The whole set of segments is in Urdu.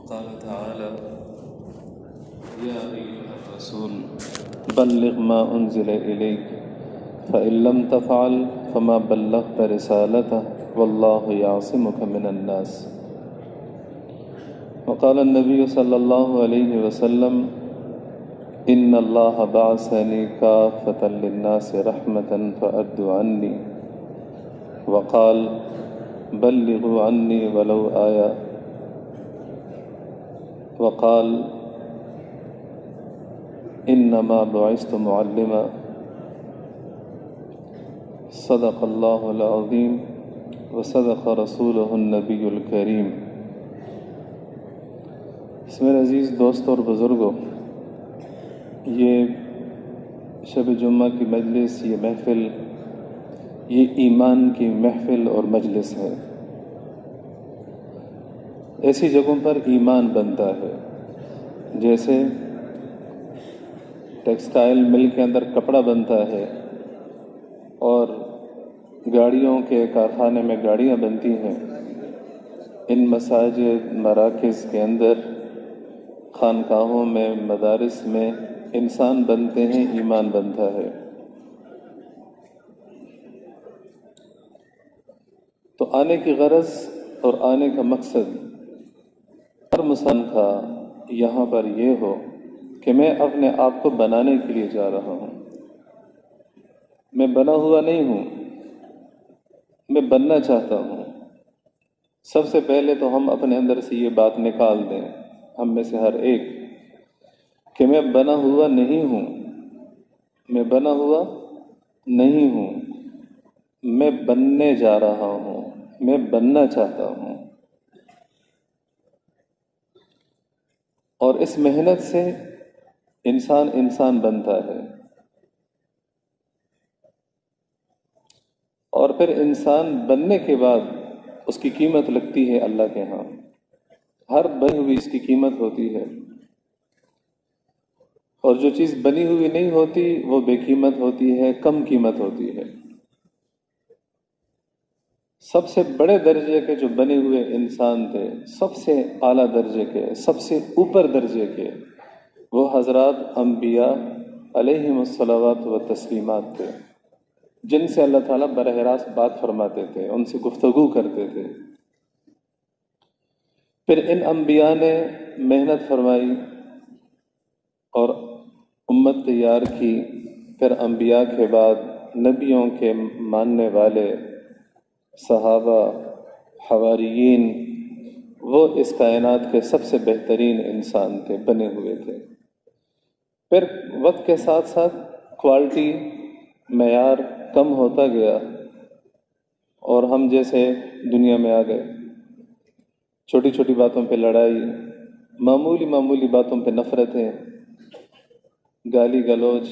وقال تعالى: يا أيها الرسول بلغ ما أنزل إليك فإن لم تفعل فما بلغت رسالته والله يعصمك من الناس. وقال النبي صلى الله عليه وسلم: إن الله بعثني كافة للناس رحمة فأدوا عني. وقال: بلغوا عني ولو آية. وقال: انما بعثت معلما. صدق اللہ العظیم وصدق رسولہ النبی الکریم. اس میں عزیز دوستوں اور بزرگوں، یہ شب جمعہ کی مجلس، یہ محفل، یہ ایمان کی محفل اور مجلس ہے. ایسی جگہوں پر ایمان بنتا ہے جیسے ٹیکسٹائل مل کے اندر کپڑا بنتا ہے اور گاڑیوں کے کارخانے میں گاڑیاں بنتی ہیں. ان مساجد، مراکز کے اندر، خانقاہوں میں، مدارس میں انسان بنتے ہیں، ایمان بنتا ہے. تو آنے کی غرض اور آنے کا مقصد ہر مسلمان کا یہاں پر یہ ہو کہ میں اپنے آپ کو بنانے کے لیے جا رہا ہوں. میں بنا ہوا نہیں ہوں، میں بننا چاہتا ہوں. سب سے پہلے تو ہم اپنے اندر سے یہ بات نکال دیں، ہم میں سے ہر ایک، کہ میں بنا ہوا نہیں ہوں. میں بنا ہوا نہیں ہوں، میں بننے جا رہا ہوں، میں بننا چاہتا ہوں. اور اس محنت سے انسان بنتا ہے. اور پھر انسان بننے کے بعد اس کی قیمت لگتی ہے اللہ کے ہاں. ہر بنی ہوئی اس کی قیمت ہوتی ہے، اور جو چیز بنی ہوئی نہیں ہوتی وہ بے قیمت ہوتی ہے، کم قیمت ہوتی ہے. سب سے بڑے درجے کے جو بنے ہوئے انسان تھے، سب سے اعلیٰ درجے کے، سب سے اوپر درجے کے، وہ حضرات انبیاء علیہم الصلوات و تسلیمات تھے، جن سے اللہ تعالیٰ براہ راست بات فرماتے تھے، ان سے گفتگو کرتے تھے. پھر ان انبیاء نے محنت فرمائی اور امت تیار کی. پھر انبیاء کے بعد نبیوں کے ماننے والے صحابہ، حواریین، وہ اس کائنات کے سب سے بہترین انسان تھے، بنے ہوئے تھے. پھر وقت کے ساتھ ساتھ کوالٹی، معیار کم ہوتا گیا اور ہم جیسے دنیا میں آ گئے. چھوٹی چھوٹی باتوں پہ لڑائی، معمولی باتوں پہ نفرتیں، گالی گلوچ،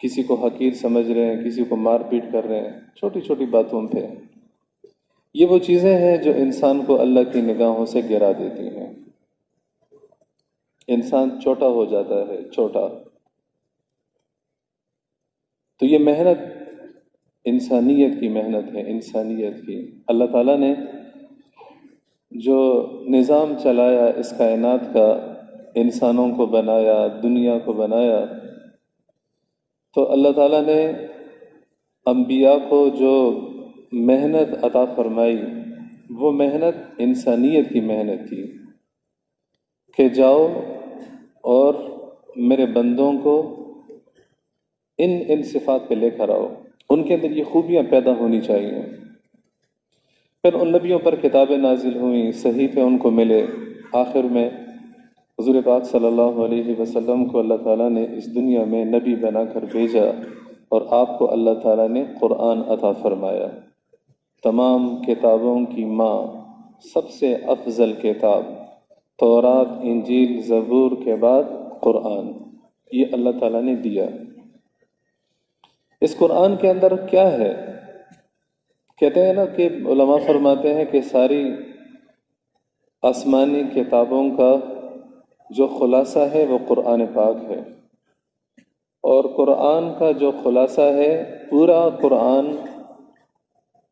کسی کو حقیر سمجھ رہے ہیں، کسی کو مار پیٹ کر رہے ہیں، چھوٹی چھوٹی باتوں پہ. یہ وہ چیزیں ہیں جو انسان کو اللہ کی نگاہوں سے گرا دیتی ہیں. انسان چھوٹا ہو جاتا ہے، چھوٹا. تو یہ محنت انسانیت کی محنت ہے، انسانیت کی. اللہ تعالیٰ نے جو نظام چلایا اس کائنات کا، انسانوں کو بنایا، دنیا کو بنایا، تو اللہ تعالیٰ نے انبیاء کو جو محنت عطا فرمائی، وہ محنت انسانیت کی محنت تھی کہ جاؤ اور میرے بندوں کو ان صفات پہ لے کر آؤ، ان کے اندر یہ خوبیاں پیدا ہونی چاہیے. پھر ان نبیوں پر کتابیں نازل ہوئیں، صحیفے ان کو ملے. آخر میں حضور پاک صلی اللہ علیہ وسلم کو اللہ تعالیٰ نے اس دنیا میں نبی بنا کر بھیجا، اور آپ کو اللہ تعالیٰ نے قرآن عطا فرمایا. تمام کتابوں کی ماں، سب سے افضل کتاب، تورات، انجیل، زبور کے بعد قرآن، یہ اللہ تعالیٰ نے دیا. اس قرآن کے اندر کیا ہے؟ کہتے ہیں نا کہ علماء فرماتے ہیں کہ ساری آسمانی کتابوں کا جو خلاصہ ہے وہ قرآن پاک ہے. اور قرآن کا جو خلاصہ ہے، پورا قرآن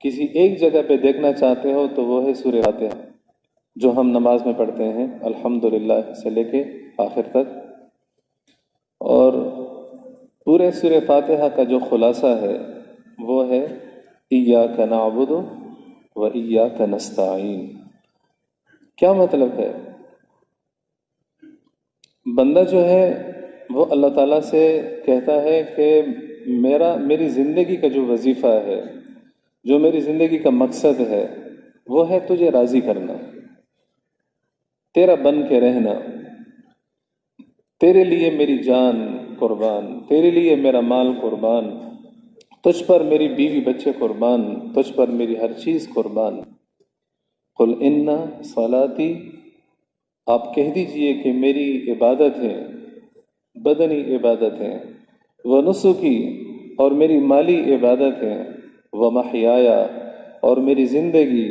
کسی ایک جگہ پہ دیکھنا چاہتے ہو تو وہ ہے سورہ فاتحہ. جو ہم نماز میں پڑھتے ہیں الحمدللہ سے لے کے آخر تک، اور پورے سورہ فاتحہ کا جو خلاصہ ہے وہ ہے ایاک نعبد و ایاک نستعین۔ کیا مطلب ہے؟ بندہ جو ہے وہ اللہ تعالیٰ سے کہتا ہے کہ میری زندگی کا جو وظیفہ ہے، جو میری زندگی کا مقصد ہے، وہ ہے تجھے راضی کرنا، تیرا بن کے رہنا، تیرے لیے میری جان قربان، تیرے لیے میرا مال قربان، تجھ پر میری بیوی بچے قربان، تجھ پر میری ہر چیز قربان۔ قل ان صلاتی، آپ کہہ دیجئے کہ میری عبادتیں، بدنی عبادتیں، و نسکی، اور میری مالی عبادتیں، و محیایا، اور میری زندگی،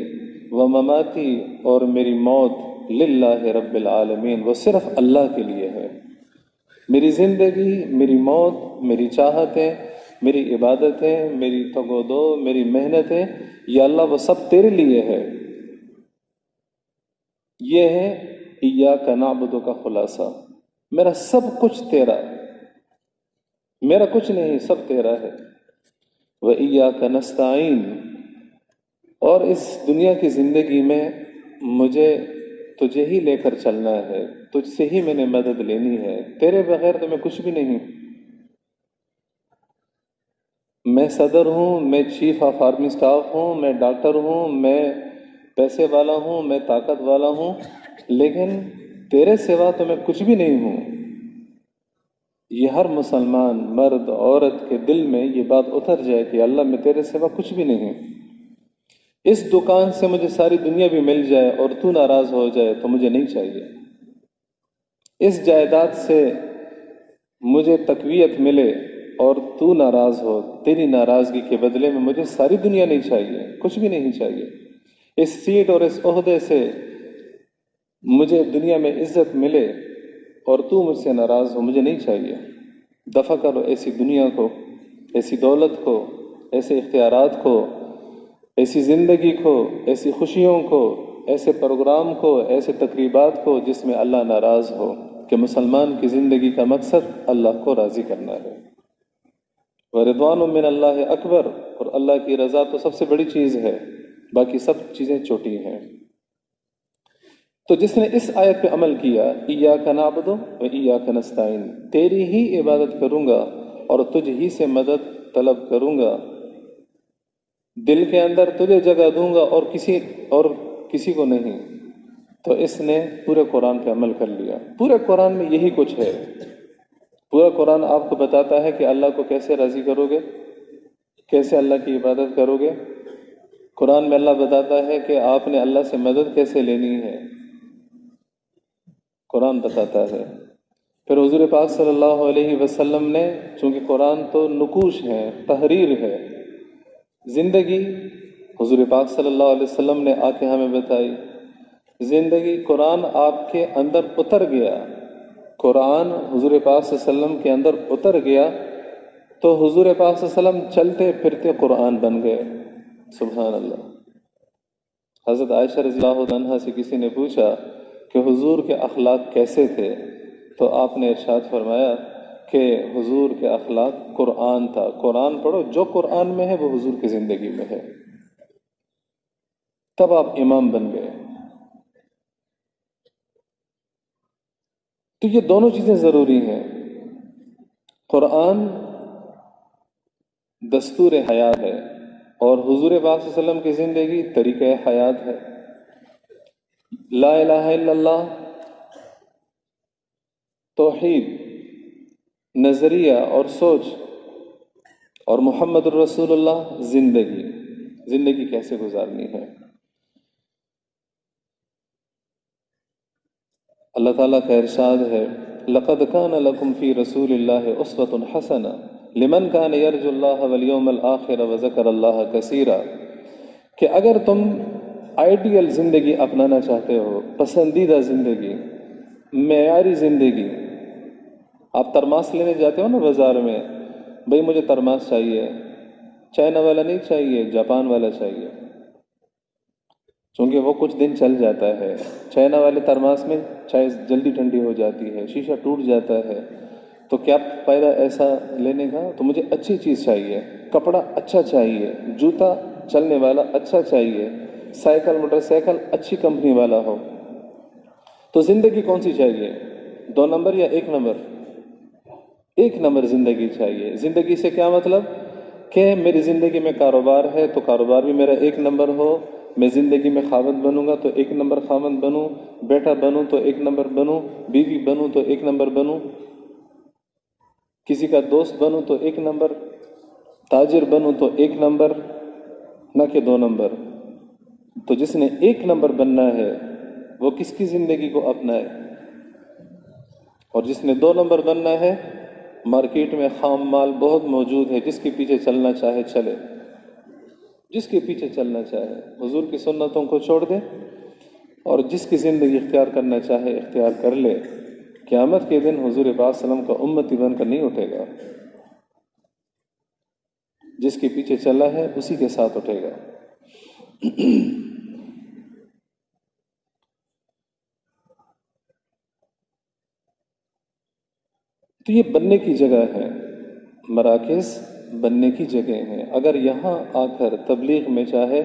و مماتی، اور میری موت، للہ رب العالمین، وہ صرف اللہ کے لیے ہے۔ میری زندگی، میری موت، میری چاہتیں، میری عبادتیں، میری تگ و دو، میری محنتیں، یا اللہ وہ سب تیرے لیے ہے۔ یہ ہے ایاک نعبد کا خلاصہ۔ میرا سب کچھ تیرا، میرا کچھ نہیں، سب تیرا ہے۔ و ایاک نستعین، اور اس دنیا کی زندگی میں مجھے تجھے ہی لے کر چلنا ہے، تجھ سے ہی میں نے مدد لینی ہے، تیرے بغیر تو میں کچھ بھی نہیں۔ میں صدر ہوں، میں چیف آف آرمی اسٹاف ہوں، میں ڈاکٹر ہوں، میں پیسے والا ہوں، میں طاقت والا ہوں، لیکن تیرے سوا تو میں کچھ بھی نہیں ہوں۔ یہ ہر مسلمان مرد عورت کے دل میں یہ بات اتر جائے کہ اللہ میں تیرے سوا کچھ بھی نہیں۔ اس دکان سے مجھے ساری دنیا بھی مل جائے اور تو ناراض ہو جائے تو مجھے نہیں چاہیے۔ اس جائیداد سے مجھے تقویت ملے اور تو ناراض ہو، تیری ناراضگی کے بدلے میں مجھے ساری دنیا نہیں چاہیے، کچھ بھی نہیں چاہیے۔ اس سیٹ اور اس عہدے سے مجھے دنیا میں عزت ملے اور تو مجھ سے ناراض ہو، مجھے نہیں چاہیے۔ دفع کرو ایسی دنیا کو، ایسی دولت کو، ایسے اختیارات کو، ایسی زندگی کو، ایسی خوشیوں کو، ایسے پروگرام کو، ایسے تقریبات کو جس میں اللہ ناراض ہو، کہ مسلمان کی زندگی کا مقصد اللہ کو راضی کرنا ہے۔ وَرِضْوَانٌ مِّنَ اللَّهِ اکبر، اور اللہ کی رضا تو سب سے بڑی چیز ہے، باقی سب چیزیں چھوٹی ہیں۔ تو جس نے اس آیت پہ عمل کیا، ایاک نعبد و ایاک نستعین، تیری ہی عبادت کروں گا اور تجھ ہی سے مدد طلب کروں گا، دل کے اندر تجھے جگہ دوں گا اور کسی کو نہیں، تو اس نے پورے قرآن پہ عمل کر لیا۔ پورے قرآن میں یہی کچھ ہے۔ پورا قرآن آپ کو بتاتا ہے کہ اللہ کو کیسے راضی کرو گے، کیسے اللہ کی عبادت کرو گے۔ قرآن میں اللہ بتاتا ہے کہ آپ نے اللہ سے مدد کیسے لینی ہے، قرآن بتاتا ہے۔ پھر حضور پاک صلی اللہ علیہ وسلم نے، چونکہ قرآن تو نقوش ہے، تحریر ہے، زندگی حضور پاک صلی اللہ علیہ وسلم نے آ کے ہمیں بتائی۔ زندگی قرآن آپ کے اندر اتر گیا، قرآن حضور پاک صلی اللہ علیہ وسلم کے اندر اتر گیا، تو حضور پاک صلی اللہ علیہ وسلم چلتے پھرتے قرآن بن گئے۔ سبحان اللہ۔ حضرت عائشہ رضی اللہ عنہا سے کسی نے پوچھا کہ حضور کے اخلاق کیسے تھے، تو آپ نے ارشاد فرمایا کہ حضور کے اخلاق قرآن تھا۔ قرآن پڑھو، جو قرآن میں ہے وہ حضور کی زندگی میں ہے، تب آپ امام بن گئے۔ تو یہ دونوں چیزیں ضروری ہیں۔ قرآن دستور حیات ہے اور حضور پاک صلی اللہ علیہ وسلم کی زندگی طریقہ حیات ہے۔ لا الہ الا اللہ توحید، نظریہ اور سوچ، اور محمد الرسول اللہ زندگی کیسے گزارنی ہے۔ اللہ تعالیٰ کا ارشاد ہے، لقد كان لكم في رسول الله اسوة حسنة لمن كان يرجو الله واليوم الآخر وذكر الله كثيرا، کہ اگر تم آئیڈیل زندگی اپنانا چاہتے ہو، پسندیدہ زندگی، معیاری زندگی، آپ ترماس لینے جاتے ہو نا بازار میں، بھئی مجھے ترماس چاہیے، چائنا والا نہیں چاہیے، جاپان والا چاہیے۔ چونکہ وہ کچھ دن چل جاتا ہے. چائنا والے ترماس میں چائے جلدی ٹھنڈی ہو جاتی ہے، شیشہ ٹوٹ جاتا ہے. تو کیا فائدہ ایسا لینے کا؟ تو مجھے اچھی چیز چاہیے، کپڑا اچھا چاہیے، جوتا چلنے والا اچھا چاہیے، سائیکل موٹر سائیکل اچھی کمپنی والا ہو. تو زندگی کون سی چاہیے؟ 2 نمبر یا 1 نمبر؟ 1 نمبر زندگی چاہیے. زندگی سے کیا مطلب؟ کہ میری زندگی میں کاروبار ہے تو کاروبار بھی میرا 1 نمبر ہو. میں زندگی میں خاوند بنوں گا تو 1 نمبر خاوند بنوں، بیٹا بنوں تو 1 نمبر بنوں، بیوی بنوں تو 1 نمبر بنوں، کسی کا دوست بنوں تو 1 نمبر، تاجر بنوں تو 1 نمبر، نہ کہ 2 نمبر. تو جس نے 1 نمبر بننا ہے وہ کس کی زندگی کو اپنائے، اور جس نے 2 نمبر بننا ہے مارکیٹ میں خام مال بہت موجود ہے، جس کے پیچھے چلنا چاہے چلے، جس کے پیچھے چلنا چاہے. حضور کی سنتوں کو چھوڑ دے اور جس کی زندگی اختیار کرنا چاہے اختیار کر لے. قیامت کے دن حضور پاک صلی اللہ علیہ وسلم کا امتی بن کر نہیں اٹھے گا. جس کے پیچھے چلا ہے اسی کے ساتھ اٹھے گا. تو یہ بننے کی جگہ ہے، مراکز بننے کی جگہ ہیں. اگر یہاں آ کر تبلیغ میں چاہے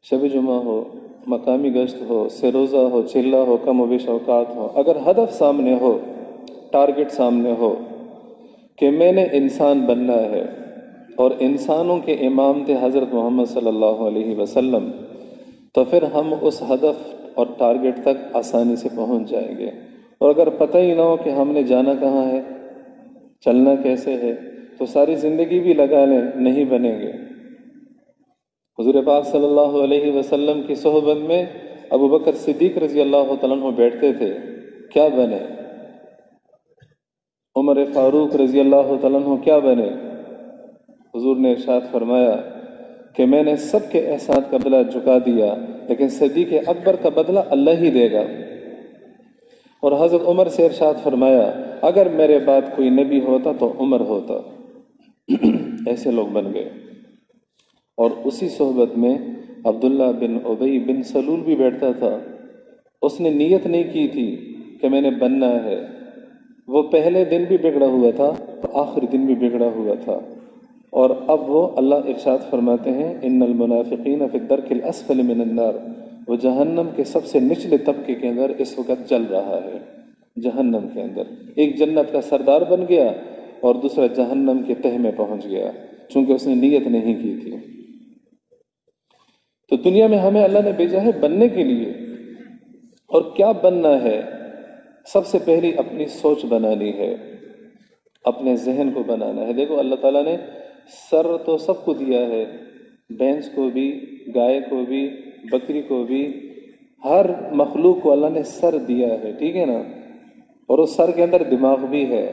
شب جمعہ ہو، مقامی گشت ہو، سروزہ ہو، چلہ ہو، کم و بیش اوقات ہو، اگر ہدف سامنے ہو، ٹارگٹ سامنے ہو کہ میں نے انسان بننا ہے اور انسانوں کے امام تھے حضرت محمد صلی اللہ علیہ وسلم، تو پھر ہم اس ہدف اور ٹارگٹ تک آسانی سے پہنچ جائیں گے. اور اگر پتہ ہی نہ ہو کہ ہم نے جانا کہاں ہے، چلنا کیسے ہے، تو ساری زندگی بھی لگا لیں نہیں بنیں گے. حضور پاک صلی اللہ علیہ وسلم کی صحبت میں ابو بکر صدیق رضی اللہ تعالیٰ عنہ بیٹھتے تھے، کیا بنے؟ عمر فاروق رضی اللہ تعالیٰ عنہ کیا بنے؟ حضور نے ارشاد فرمایا کہ میں نے سب کے احسان کا بدلہ چکا دیا، لیکن صدیق اکبر کا بدلہ اللہ ہی دے گا. اور حضرت عمر سے ارشاد فرمایا اگر میرے بعد کوئی نبی ہوتا تو عمر ہوتا. ایسے لوگ بن گئے. اور اسی صحبت میں عبداللہ بن ابی بن سلول بھی بیٹھتا تھا. اس نے نیت نہیں کی تھی کہ میں نے بننا ہے. وہ پہلے دن بھی بگڑا ہوا تھا اور آخری دن بھی بگڑا ہوا تھا. اور اب وہ اللہ ارشاد فرماتے ہیں ان المنافقین فی الدرک الاسفل من النار، وہ جہنم کے سب سے نچلے طبقے کے اندر اس وقت جل رہا ہے. جہنم کے اندر ایک جنت کا سردار بن گیا اور دوسرا جہنم کے تہہ میں پہنچ گیا، چونکہ اس نے نیت نہیں کی تھی. تو دنیا میں ہمیں اللہ نے بھیجا ہے بننے کے لیے. اور کیا بننا ہے؟ سب سے پہلی اپنی سوچ بنانی ہے، اپنے ذہن کو بنانا ہے. دیکھو اللہ تعالیٰ نے سر تو سب کو دیا ہے، بھینس کو بھی، گائے کو بھی، بکری کو بھی، ہر مخلوق کو اللہ نے سر دیا ہے، ٹھیک ہے نا. اور اس سر کے اندر دماغ بھی ہے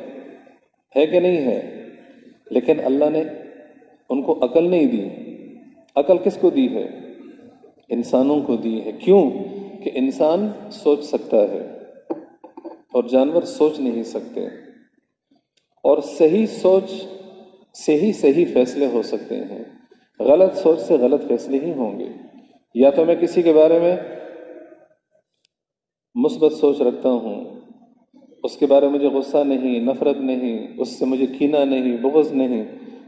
کہ نہیں ہے؟ لیکن اللہ نے ان کو عقل نہیں دی. عقل کس کو دی ہے؟ انسانوں کو دی ہے. کیوں؟ کہ انسان سوچ سکتا ہے اور جانور سوچ نہیں سکتے. اور صحیح سوچ سے ہی صحیح فیصلے ہو سکتے ہیں، غلط سوچ سے غلط فیصلے ہی ہوں گے. یا تو میں کسی کے بارے میں مثبت سوچ رکھتا ہوں، اس کے بارے میں مجھے غصہ نہیں، نفرت نہیں، اس سے مجھے کینہ نہیں، بغض نہیں،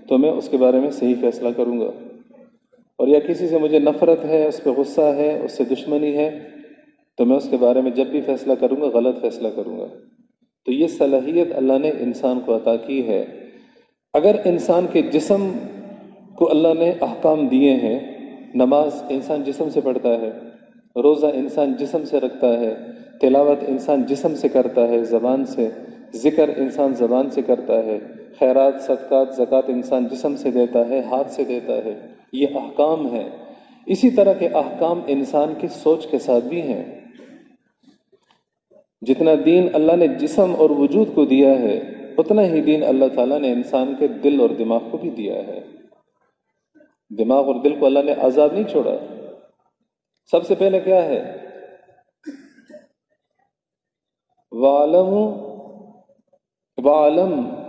تو میں اس کے بارے میں صحیح فیصلہ کروں گا. اور یا کسی سے مجھے نفرت ہے، اس پہ غصہ ہے، اس سے دشمنی ہے، تو میں اس کے بارے میں جب بھی فیصلہ کروں گا غلط فیصلہ کروں گا. تو یہ صلاحیت اللہ نے انسان کو عطا کی ہے. اگر انسان کے جسم کو اللہ نے احکام دیے ہیں، نماز انسان جسم سے پڑھتا ہے، روزہ انسان جسم سے رکھتا ہے، تلاوت انسان جسم سے کرتا ہے زبان سے، ذکر انسان زبان سے کرتا ہے، خیرات صدقات زکوٰۃ انسان جسم سے دیتا ہے، ہاتھ سے دیتا ہے. یہ احکام ہیں. اسی طرح کے احکام انسان کی سوچ کے ساتھ بھی ہیں. جتنا دین اللہ نے جسم اور وجود کو دیا ہے اتنا ہی دین اللہ تعالیٰ نے انسان کے دل اور دماغ کو بھی دیا ہے. دماغ اور دل کو اللہ نے آزاد نہیں چھوڑا. سب سے پہلے کیا ہے؟ وَعَلَمْ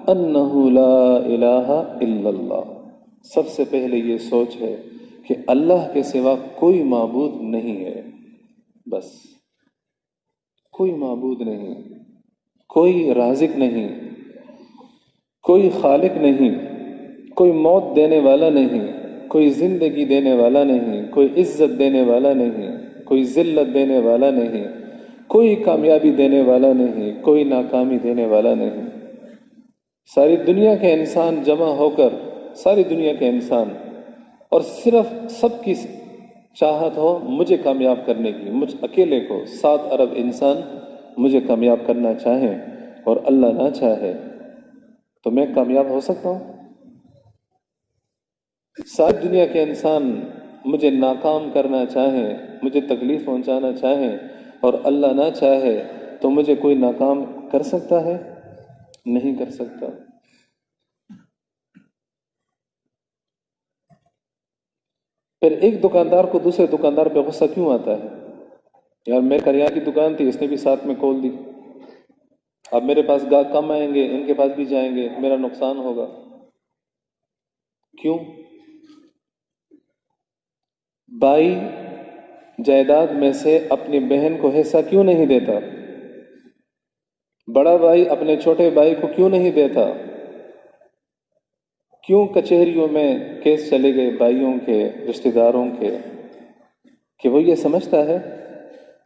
أَنَّهُ لَا إِلَهَ إِلَّا اللَّهُ. سب سے پہلے یہ سوچ ہے کہ اللہ کے سوا کوئی معبود نہیں ہے، بس کوئی معبود نہیں، کوئی رازق نہیں، کوئی خالق نہیں، کوئی موت دینے والا نہیں، کوئی زندگی دینے والا نہیں، کوئی عزت دینے والا نہیں، کوئی ذلت دینے والا نہیں، کوئی کامیابی دینے والا نہیں، کوئی ناکامی دینے والا نہیں۔ ساری دنیا کے انسان جمع ہو کر، ساری دنیا کے انسان، اور صرف سب کی چاہت ہو مجھے کامیاب کرنے کی، مجھ اکیلے کو 7 ارب انسان مجھے کامیاب کرنا چاہیں اور اللہ نہ چاہے تو میں کامیاب ہو سکتا ہوں؟ ساری دنیا کے انسان مجھے ناکام کرنا چاہیں، مجھے تکلیف پہنچانا چاہیں اور اللہ نہ چاہے تو مجھے کوئی ناکام کر سکتا ہے؟ نہیں کر سکتا۔ پھر ایک دکاندار کو دوسرے دکاندار پہ غصہ کیوں آتا ہے؟ یار میرے کریانے کی دکان تھی، اس نے بھی ساتھ میں کھول دی، اب میرے پاس گاہک کم آئیں گے، ان کے پاس بھی جائیں گے، میرا نقصان ہوگا۔ کیوں؟ بھائی جائیداد میں سے اپنی بہن کو حصہ کیوں نہیں دیتا؟ بڑا بھائی اپنے چھوٹے بھائی کو کیوں نہیں دیتا؟ کیوں کچہریوں میں کیس چلے گئے بھائیوں کے، رشتہ داروں کے، کہ وہ یہ سمجھتا ہے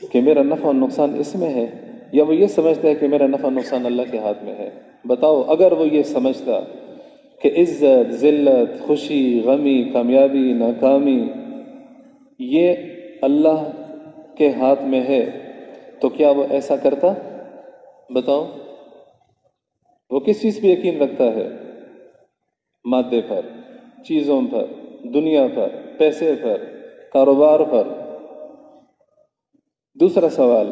کہ میرا نفع و نقصان اس میں ہے، یا وہ یہ سمجھتا ہے کہ میرا نفع و نقصان اللہ کے ہاتھ میں ہے؟ بتاؤ، اگر وہ یہ سمجھتا کہ عزت، ذلت، خوشی، غمی، کامیابی، ناکامی یہ اللہ کے ہاتھ میں ہے تو کیا وہ ایسا کرتا؟ بتاؤ، وہ کس چیز پہ یقین رکھتا ہے؟ مادے پر، چیزوں پر، دنیا پر، پیسے پر، کاروبار پر۔ دوسرا سوال،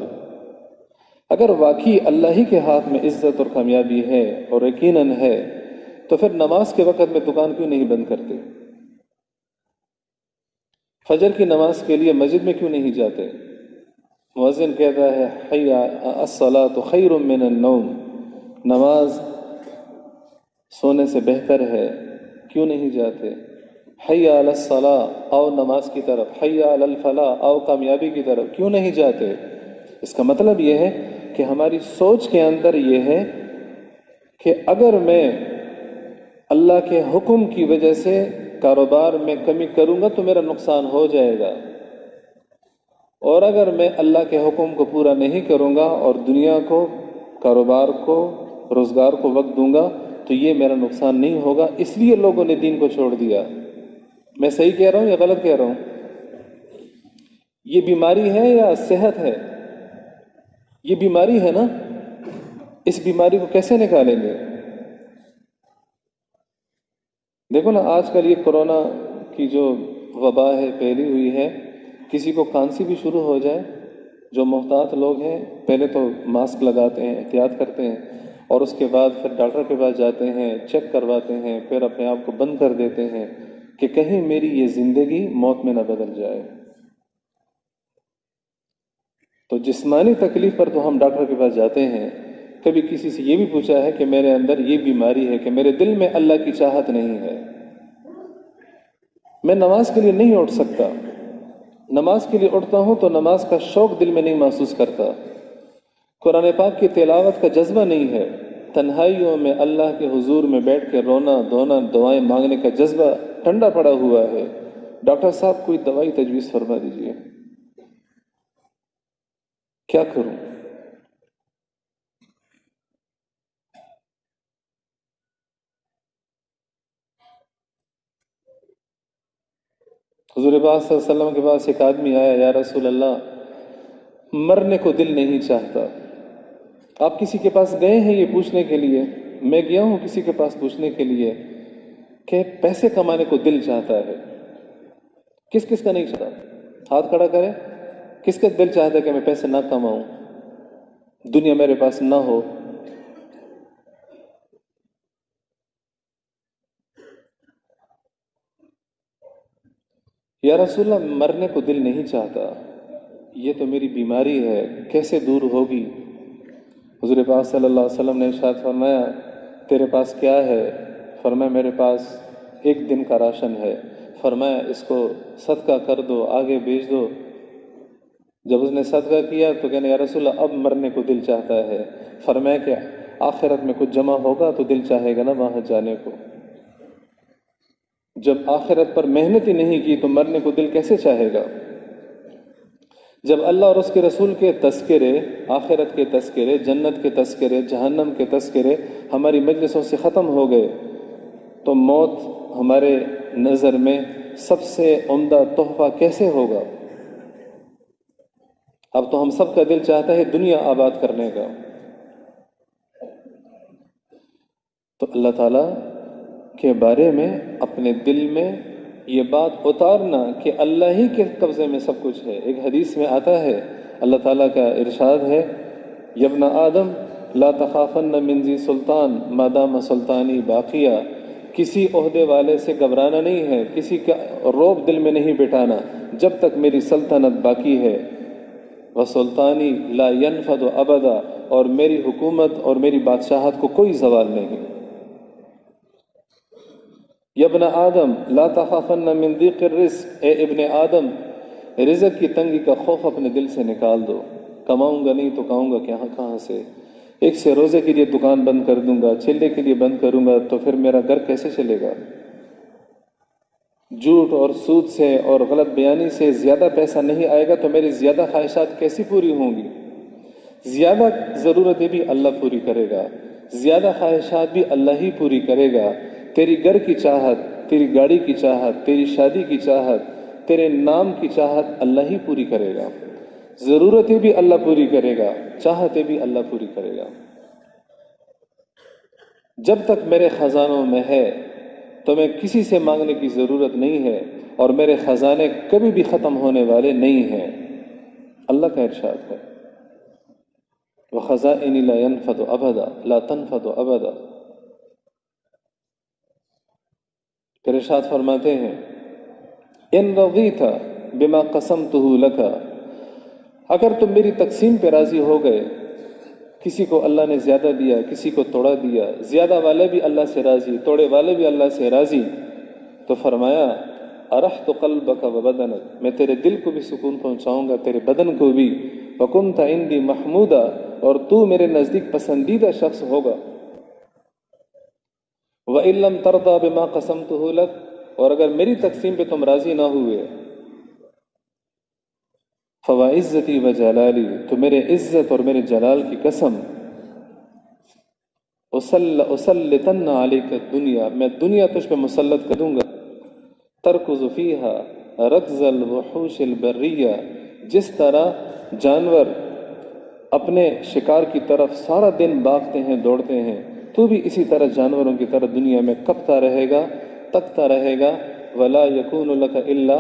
اگر واقعی اللہ ہی کے ہاتھ میں عزت اور کامیابی ہے اور یقیناً ہے تو پھر نماز کے وقت میں دکان کیوں نہیں بند کرتے؟ فجر کی نماز کے لیے مسجد میں کیوں نہیں جاتے؟ مؤذن کہتا ہے حی الصلاۃ خیر من النوم، نماز سونے سے بہتر ہے، کیوں نہیں جاتے؟ حی علی الصلاۃ، آؤ نماز کی طرف، حی علی الفلاح، آؤ کامیابی کی طرف، کیوں نہیں جاتے؟ اس کا مطلب یہ ہے کہ ہماری سوچ کے اندر یہ ہے کہ اگر میں اللہ کے حکم کی وجہ سے کاروبار میں کمی کروں گا تو میرا نقصان ہو جائے گا، اور اگر میں اللہ کے حکم کو پورا نہیں کروں گا اور دنیا کو، کاروبار کو، روزگار کو وقت دوں گا تو یہ میرا نقصان نہیں ہوگا، اس لیے لوگوں نے دین کو چھوڑ دیا۔ میں صحیح کہہ رہا ہوں یا غلط کہہ رہا ہوں؟ یہ بیماری ہے یا صحت ہے؟ یہ بیماری ہے نا، اس بیماری کو کیسے نکالیں گے؟ دیکھو نا، آج کل یہ کورونا کی جو وبا ہے پھیلی ہوئی ہے، کسی کو کھانسی بھی شروع ہو جائے، جو محتاط لوگ ہیں پہلے تو ماسک لگاتے ہیں، احتیاط کرتے ہیں، اور اس کے بعد پھر ڈاکٹر کے پاس جاتے ہیں، چیک کرواتے ہیں، پھر اپنے آپ کو بند کر دیتے ہیں کہ کہیں میری یہ زندگی موت میں نہ بدل جائے۔ تو جسمانی تکلیف پر تو ہم ڈاکٹر کے پاس جاتے ہیں، کبھی کسی سے یہ بھی پوچھا ہے کہ میرے اندر یہ بیماری ہے کہ میرے دل میں اللہ کی چاہت نہیں ہے، میں نماز کے لیے نہیں اٹھ سکتا، نماز کے لیے اٹھتا ہوں تو نماز کا شوق دل میں نہیں محسوس کرتا، قرآن پاک کی تلاوت کا جذبہ نہیں ہے، تنہائیوں میں اللہ کے حضور میں بیٹھ کے رونا دھونا، دعائیں مانگنے کا جذبہ ٹھنڈا پڑا ہوا ہے۔ ڈاکٹر صاحب کوئی دوائی تجویز فرما دیجیے، کیا کروں؟ حضور پاک صلی اللہ علیہ وسلم کے پاس ایک آدمی آیا، یا رسول اللہ مرنے کو دل نہیں چاہتا۔ آپ کسی کے پاس گئے ہیں یہ پوچھنے کے لیے؟ میں گیا ہوں کسی کے پاس پوچھنے کے لیے کہ پیسے کمانے کو دل چاہتا ہے، کس کس کا نہیں چاہتا؟ ہاتھ کھڑا کرے، کس کا دل چاہتا ہے کہ میں پیسے نہ کماؤں، دنیا میرے پاس نہ ہو؟ یا رسول اللہ مرنے کو دل نہیں چاہتا، یہ تو میری بیماری ہے، کیسے دور ہوگی؟ حضور پاک صلی اللہ علیہ وسلم نے ارشاد فرمایا تیرے پاس کیا ہے؟ فرمایا میرے پاس 1 دن کا راشن ہے۔ فرمایا اس کو صدقہ کر دو، آگے بیچ دو، جب اس نے صدقہ کیا تو کہنے یا رسول اللہ اب مرنے کو دل چاہتا ہے. فرمایا کہ آخرت میں کچھ جمع ہوگا تو دل چاہے گا نا وہاں جانے کو. جب آخرت پر محنت ہی نہیں کی تو مرنے کو دل کیسے چاہے گا؟ جب اللہ اور اس کے رسول کے تذکرے، آخرت کے تذکرے، جنت کے تذکرے، جہنم کے تذکرے ہماری مجلسوں سے ختم ہو گئے تو موت ہمارے نظر میں سب سے عمدہ تحفہ کیسے ہوگا؟ اب تو ہم سب کا دل چاہتا ہے دنیا آباد کرنے کا. تو اللہ تعالیٰ کے بارے میں اپنے دل میں یہ بات اتارنا کہ اللہ ہی کے قبضے میں سب کچھ ہے. ایک حدیث میں آتا ہے، اللہ تعالیٰ کا ارشاد ہے، یا ابن آدم لا تخافن من ذی سلطان ما دام سلطانی باقیہ. کسی عہدے والے سے گھبرانا نہیں ہے، کسی کا روب دل میں نہیں بٹھانا جب تک میری سلطنت باقی ہے. وسلطانی لا ينفد ابدا، اور میری حکومت اور میری بادشاہت کو کوئی زوال نہیں. یا ابن آدم لا تخافن من ضیق الرزق، اے ابن آدم رزق کی تنگی کا خوف اپنے دل سے نکال دو. کماؤں گا نہیں تو کھاؤں گا کہاں سے؟ ایک سے روزے کے لیے دکان بند کر دوں گا، چلے کے لیے بند کروں گا تو پھر میرا گھر کیسے چلے گا؟ جھوٹ اور سود سے اور غلط بیانی سے زیادہ پیسہ نہیں آئے گا تو میری زیادہ خواہشات کیسی پوری ہوں گی؟ زیادہ ضرورتیں بھی اللہ پوری کرے گا، زیادہ خواہشات بھی اللہ ہی پوری کرے گا. تیری گھر کی چاہت، تیری گاڑی کی چاہت، تیری شادی کی چاہت، تیرے نام کی چاہت اللہ ہی پوری کرے گا. ضرورتیں بھی اللہ پوری کرے گا، چاہتیں بھی اللہ پوری کرے گا. جب تک میرے خزانوں میں ہے تو میں کسی سے مانگنے کی ضرورت نہیں ہے، اور میرے خزانے کبھی بھی ختم ہونے والے نہیں ہیں. اللہ کا ارشاد ہے وَخَزَائِنِ لَا يَنْفَدُ أَبَدًا لَا تَنْفَدُ أَبَدًا. پھر ارشاد فرماتے ہیں ان رضیت بما قسمته لك، اگر تم میری تقسیم پہ راضی ہو گئے، کسی کو اللہ نے زیادہ دیا، کسی کو توڑا دیا، زیادہ والے بھی اللہ سے راضی، توڑے والے بھی اللہ سے راضی، تو فرمایا ارحت قلبک وبدنک، میں تیرے دل کو بھی سکون پہنچاؤں گا، تیرے بدن کو بھی. وکنت عندی محمودا، اور تو میرے نزدیک پسندیدہ شخص ہوگا. وَإِن لَّمْ تَرْضَىٰ بِمَا قَسَمْتُهُ لَكَ، اور اگر میری تقسیم پہ تم راضی نہ ہوئے، فَوَعِزَّتِي وَجَلَالِي، تو میرے عزت اور میرے جلال کی قسم، أُسَلِّطَنَّ عَلَيْكَ الدُّنْيَا، میں دنیا تجھ پہ مسلط کر دوں گا. تَرْكُضُ فِيهَا رَكْضَ الْوُحُوشِ الْبَرِّيَّةِ، جس طرح جانور اپنے شکار کی طرف سارا دن بھاگتے ہیں، دوڑتے ہیں، تو بھی اسی طرح جانوروں کی طرح دنیا میں کپتا رہے گا، تکتا رہے گا. وَلَا يَكُونُ لَكَ إِلَّا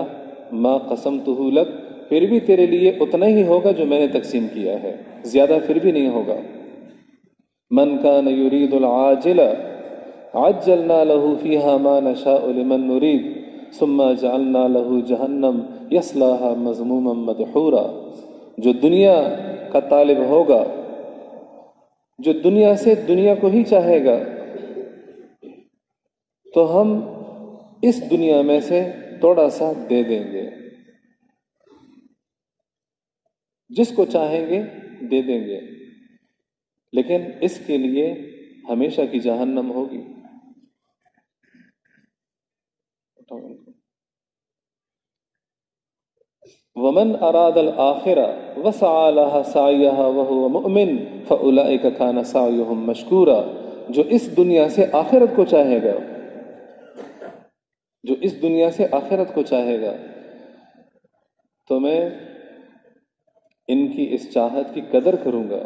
مَا قَسَمْتُهُ لَكَ، پھر بھی تیرے لیے اتنا ہی ہوگا جو میں نے تقسیم کیا ہے، زیادہ پھر بھی نہیں ہوگا. مَنْ كَانَ يُرِيدُ الْعَاجِلَ عَجَّلْنَا لَهُ فِيهَا مَا نَشَاءُ لِمَن نُّرِيدُ ثُمَّ جَعَلْنَا لَهُ جَهَنَّمَ يَصْلَاهَا مَذْمُومًا مَدْحُورًا. جو دنیا کا طالب ہوگا، جو دنیا سے دنیا کو ہی چاہے گا، تو ہم اس دنیا میں سے تھوڑا سا دے دیں گے. جس کو چاہیں گے دے دیں گے، لیکن اس کے لیے ہمیشہ کی جہنم ہوگی. وَمَنْ أَرَادَ الْآخِرَةَ وَسَعَى لَهَا سَعْيَهَا وَهُوَ مُؤْمِنٌ فَأُولَئِكَ كَانَ سَعْيُهُمْ مَشْكُورًا. جو اس دنیا سے آخرت کو چاہے گا، جو اس دنیا سے آخرت کو چاہے گا، تو میں ان کی اس چاہت کی قدر کروں گا.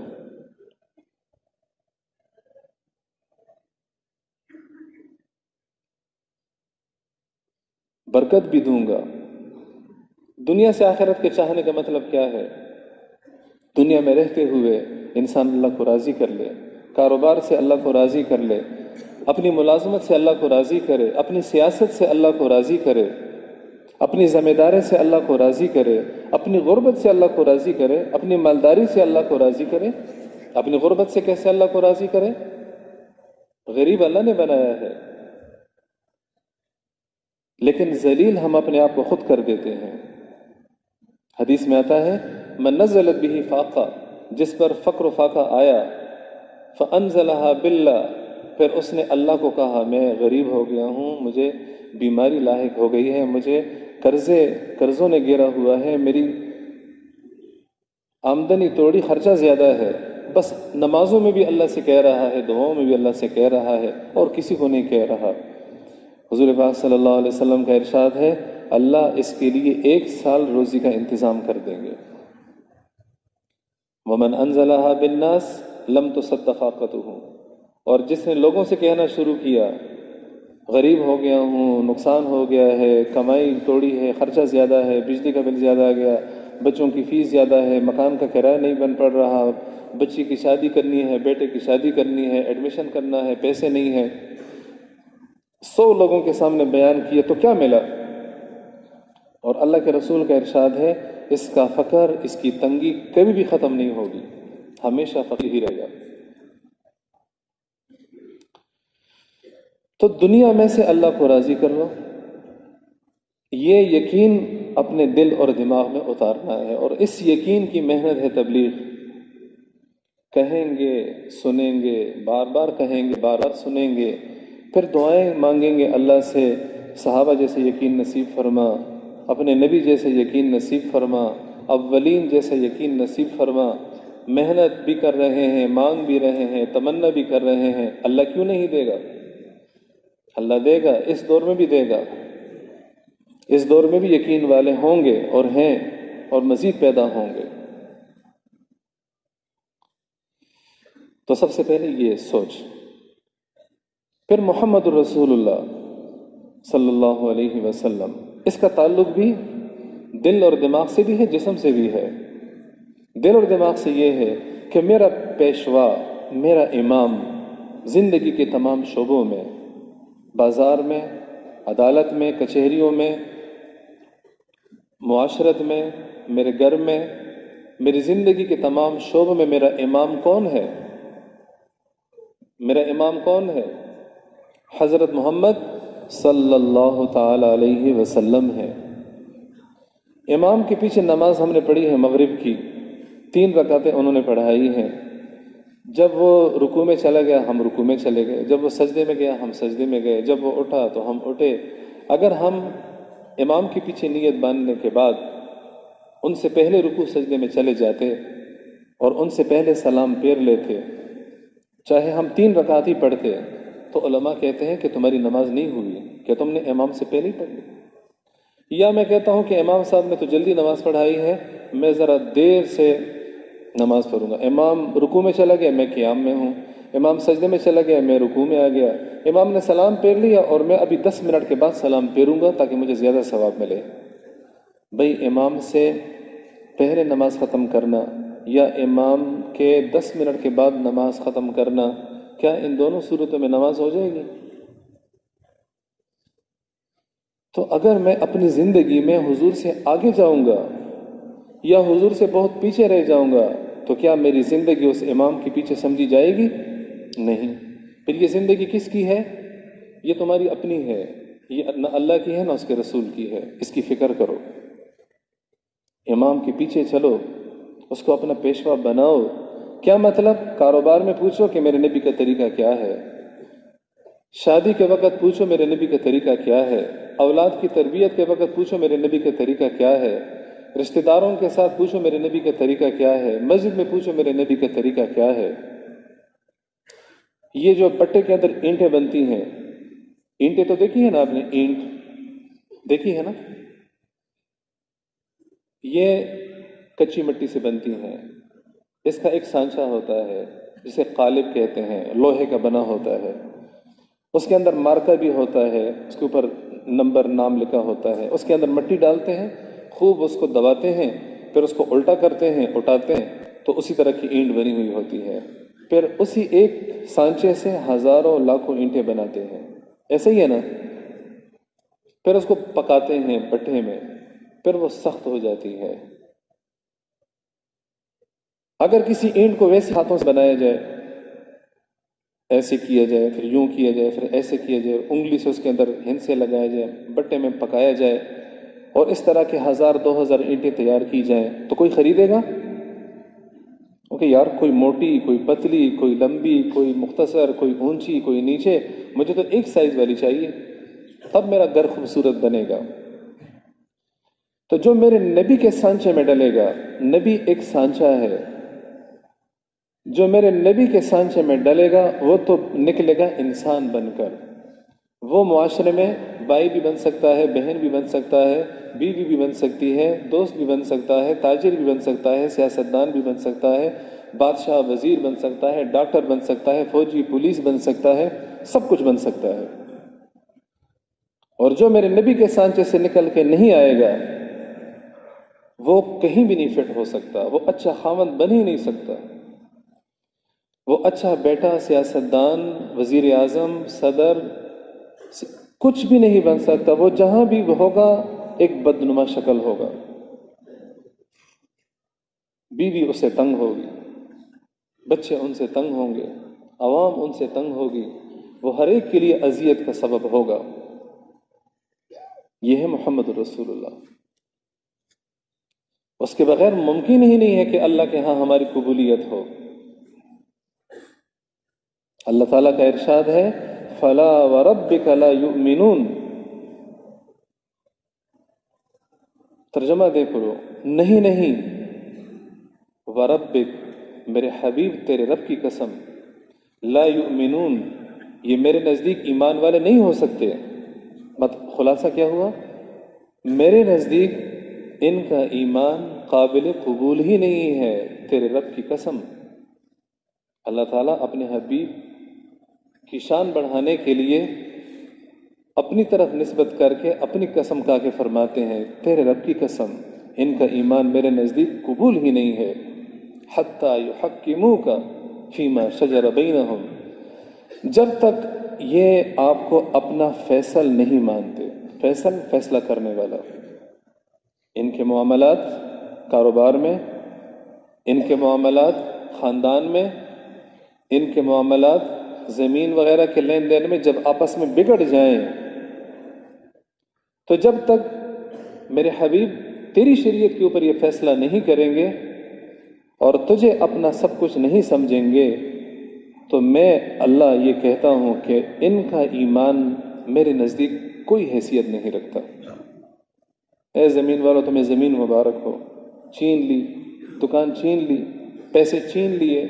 برکت بھی دوں گا. دنیا سے آخرت کے چاہنے کا مطلب کیا ہے؟ دنیا میں رہتے ہوئے انسان اللہ کو راضی کر لے، کاروبار سے اللہ کو راضی کر لے، اپنی ملازمت سے اللہ کو راضی کرے، اپنی سیاست سے اللہ کو راضی کرے، اپنی ذمہ داری سے اللہ کو راضی کرے، اپنی غربت سے اللہ کو راضی کرے، اپنی مالداری سے اللہ کو راضی کرے. اپنی غربت سے کیسے اللہ کو راضی کرے؟ غریب اللہ نے بنایا ہے، لیکن ذلیل ہم اپنے آپ کو خود کر دیتے ہیں. حدیث میں آتا ہے من نزلت به فاقہ، جس پر فقر و فاقہ آیا، فانزلها باللہ، پھر اس نے اللہ کو کہا میں غریب ہو گیا ہوں، مجھے بیماری لاحق ہو گئی ہے، مجھے قرضوں نے گھیرا ہوا ہے، میری آمدنی توڑی، خرچہ زیادہ ہے، بس نمازوں میں بھی اللہ سے کہہ رہا ہے، دعاؤں میں بھی اللہ سے کہہ رہا ہے، اور کسی کو نہیں کہہ رہا۔ حضور پاک صلی اللہ علیہ وسلم کا ارشاد ہے اللہ اس کے لیے 1 سال روزی کا انتظام کر دیں گے۔ وَمَنْ أَنزَلَهَا بِالنَّاسِ لَمْ تُسَدَّ خَاقَتُهُ، اور جس نے لوگوں سے کہنا شروع کیا غریب ہو گیا ہوں، نقصان ہو گیا ہے، کمائی توڑی ہے، خرچہ زیادہ ہے، بجلی کا بل زیادہ آ گیا، بچوں کی فیس زیادہ ہے، مکان کا کرایہ نہیں بن پڑ رہا، بچی کی شادی کرنی ہے، بیٹے کی شادی کرنی ہے، ایڈمیشن کرنا ہے، پیسے نہیں ہیں، 100 لوگوں کے سامنے بیان کیے تو کیا ملا؟ اور اللہ کے رسول کا ارشاد ہے اس کا فقر، اس کی تنگی کبھی بھی ختم نہیں ہوگی، ہمیشہ فقیر ہی رہے گا۔ تو دنیا میں سے اللہ کو راضی کر لو، یہ یقین اپنے دل اور دماغ میں اتارنا ہے، اور اس یقین کی محنت ہے تبلیغ۔ کہیں گے، سنیں گے، بار بار کہیں گے، بار بار سنیں گے، پھر دعائیں مانگیں گے اللہ سے، صحابہ جیسے یقین نصیب فرما، اپنے نبی جیسے یقین نصیب فرما، اولین جیسے یقین نصیب فرما۔ محنت بھی کر رہے ہیں، مانگ بھی رہے ہیں، تمنا بھی کر رہے ہیں، اللہ کیوں نہیں دے گا؟ اللہ دے گا، اس دور میں بھی دے گا، اس دور میں بھی یقین والے ہوں گے اور ہیں، اور مزید پیدا ہوں گے۔ تو سب سے پہلے یہ سوچ، پھر محمد الرسول اللہ صلی اللہ علیہ وسلم، اس کا تعلق بھی دل اور دماغ سے بھی ہے، جسم سے بھی ہے۔ دل اور دماغ سے یہ ہے کہ میرا پیشوا، میرا امام زندگی کے تمام شعبوں میں، بازار میں، عدالت میں، کچہریوں میں، معاشرت میں، میرے گھر میں، میری زندگی کے تمام شعبوں میں میرا امام کون ہے؟ میرا امام کون ہے؟ حضرت محمد صلی اللہ تعالی علیہ وسلم ہے۔ امام کے پیچھے نماز ہم نے پڑھی ہے مغرب کی، 3 رکعتیں انہوں نے پڑھائی ہیں۔ جب وہ رکوع میں چلا گیا ہم رکوع میں چلے گئے، جب وہ سجدے میں گیا ہم سجدے میں گئے، جب وہ اٹھا تو ہم اٹھے۔ اگر ہم امام کے پیچھے نیت باندھنے کے بعد ان سے پہلے رکوع سجدے میں چلے جاتے اور ان سے پہلے سلام پھیر لیتے، چاہے ہم 3 رکعت ہی پڑھتے، تو علماء کہتے ہیں کہ تمہاری نماز نہیں ہوئی، کہ تم نے امام سے پہلے ہی پڑھ لی۔ یا میں کہتا ہوں کہ امام صاحب نے تو جلدی نماز پڑھائی ہے، میں ذرا دیر سے نماز پڑھوں گا۔ امام رکوع میں چلا گیا، میں قیام میں ہوں، امام سجدے میں چلا گیا، میں رکوع میں آ گیا، امام نے سلام پھیر لیا اور میں ابھی 10 منٹ کے بعد سلام پھیروں گا تاکہ مجھے زیادہ ثواب ملے۔ بھئی امام سے پہلے نماز ختم کرنا یا امام کے 10 منٹ کے بعد نماز ختم کرنا، کیا ان دونوں صورتوں میں نماز ہو جائے گی؟ تو اگر میں اپنی زندگی میں حضور سے آگے جاؤں گا یا حضور سے بہت پیچھے رہ جاؤں گا تو کیا میری زندگی اس امام کے پیچھے سمجھی جائے گی؟ نہیں۔ پھر یہ زندگی کس کی ہے؟ یہ تمہاری اپنی ہے، یہ نہ اللہ کی ہے نہ اس کے رسول کی ہے، اس کی فکر کرو۔ امام کے پیچھے چلو، اس کو اپنا پیشوا بناؤ۔ کیا مطلب؟ کاروبار میں پوچھو کہ میرے نبی کا طریقہ کیا ہے، شادی کے وقت پوچھو میرے نبی کا طریقہ کیا ہے، اولاد کی تربیت کے وقت پوچھو میرے نبی کا طریقہ کیا ہے، رشتہ داروں کے ساتھ پوچھو میرے نبی کا طریقہ کیا ہے، مسجد میں پوچھو میرے نبی کا طریقہ کیا ہے۔ یہ جو پٹے کے اندر اینٹیں بنتی ہیں، اینٹیں تو دیکھی ہے نا آپ نے، اینٹ دیکھی ہے نا، یہ کچی مٹی سے بنتی ہیں، اس کا ایک سانچہ ہوتا ہے جسے قالب کہتے ہیں، لوہے کا بنا ہوتا ہے، اس کے اندر مارکا بھی ہوتا ہے، اس کے اوپر نمبر نام لکھا ہوتا ہے، اس کے اندر مٹی ڈالتے ہیں، خوب اس کو دباتے ہیں، پھر اس کو الٹا کرتے ہیں، اٹھاتے ہیں، تو اسی طرح کی اینٹ بنی ہوئی ہوتی ہے۔ پھر اسی ایک سانچے سے ہزاروں لاکھوں اینٹیں بناتے ہیں، ایسے ہی ہے نا؟ پھر اس کو پکاتے ہیں بھٹے میں، پھر وہ سخت ہو جاتی ہے۔ اگر کسی اینٹ کو ویسے ہاتھوں سے بنایا جائے، ایسے کیا جائے، پھر یوں کیا جائے، پھر ایسے کیا جائے، انگلی سے اس کے اندر ہنسے لگایا جائے، بٹے میں پکایا جائے، اور اس طرح کے 1000-2000 اینٹیں تیار کی جائیں تو کوئی خریدے گا؟ کہ یار کوئی موٹی، کوئی پتلی، کوئی لمبی، کوئی مختصر، کوئی اونچی، کوئی نیچے، مجھے تو ایک سائز والی چاہیے، تب میرا گھر خوبصورت بنے گا۔ تو جو میرے نبی کے سانچے میں ڈلے گا، نبی ایک سانچہ ہے، جو میرے نبی کے سانچے میں ڈلے گا وہ تو نکلے گا انسان بن کر۔ وہ معاشرے میں بھائی بھی بن سکتا ہے، بہن بھی بن سکتا ہے، بیوی بھی بن سکتی ہے، دوست بھی بن سکتا ہے، تاجر بھی بن سکتا ہے، سیاستدان بھی بن سکتا ہے، بادشاہ وزیر بن سکتا ہے، ڈاکٹر بن سکتا ہے، فوجی پولیس بن سکتا ہے، سب کچھ بن سکتا ہے۔ اور جو میرے نبی کے سانچے سے نکل کے نہیں آئے گا وہ کہیں بھی نہیں فٹ ہو سکتا، وہ اچھا خاوند بن ہی نہیں سکتا، وہ اچھا بیٹا، سیاستدان، وزیر اعظم، صدر، کچھ بھی نہیں بن سکتا۔ وہ جہاں بھی ہوگا ایک بدنما شکل ہوگا، بیوی اسے تنگ ہوگی، بچے ان سے تنگ ہوں گے، عوام ان سے تنگ ہوگی، وہ ہر ایک کے لیے اذیت کا سبب ہوگا۔ یہ ہے محمد رسول اللہ۔ اس کے بغیر ممکن ہی نہیں ہے کہ اللہ کے ہاں ہماری قبولیت ہو۔ اللہ تعالیٰ کا ارشاد ہے فَلَا وَرَبِّكَ لَا يُؤْمِنُونَ، ترجمہ دیکھ لو، نہیں نہیں، وَرَبِّكَ میرے حبیب تیرے رب کی قسم، لا یؤمنون یہ میرے نزدیک ایمان والے نہیں ہو سکتے۔ خلاصہ کیا ہوا؟ میرے نزدیک ان کا ایمان قابل قبول ہی نہیں ہے، تیرے رب کی قسم۔ اللہ تعالیٰ اپنے حبیب کی شان بڑھانے کے لیے اپنی طرف نسبت کر کے اپنی قسم کھا کے فرماتے ہیں تیرے رب کی قسم ان کا ایمان میرے نزدیک قبول ہی نہیں ہے۔ حتی یحکموک فیما شجر بینہم، جب تک یہ آپ کو اپنا فیصل نہیں مانتے، فیصلہ کرنے والا، ان کے معاملات کاروبار میں، ان کے معاملات خاندان میں، ان کے معاملات زمین وغیرہ کے لین دین میں جب آپس میں بگڑ جائیں تو جب تک میرے حبیب تیری شریعت کے اوپر یہ فیصلہ نہیں کریں گے اور تجھے اپنا سب کچھ نہیں سمجھیں گے تو میں اللہ یہ کہتا ہوں کہ ان کا ایمان میرے نزدیک کوئی حیثیت نہیں رکھتا۔ اے زمین والوں تمہیں زمین مبارک ہو، چھین لی، دکان چھین لی، پیسے چھین لیے،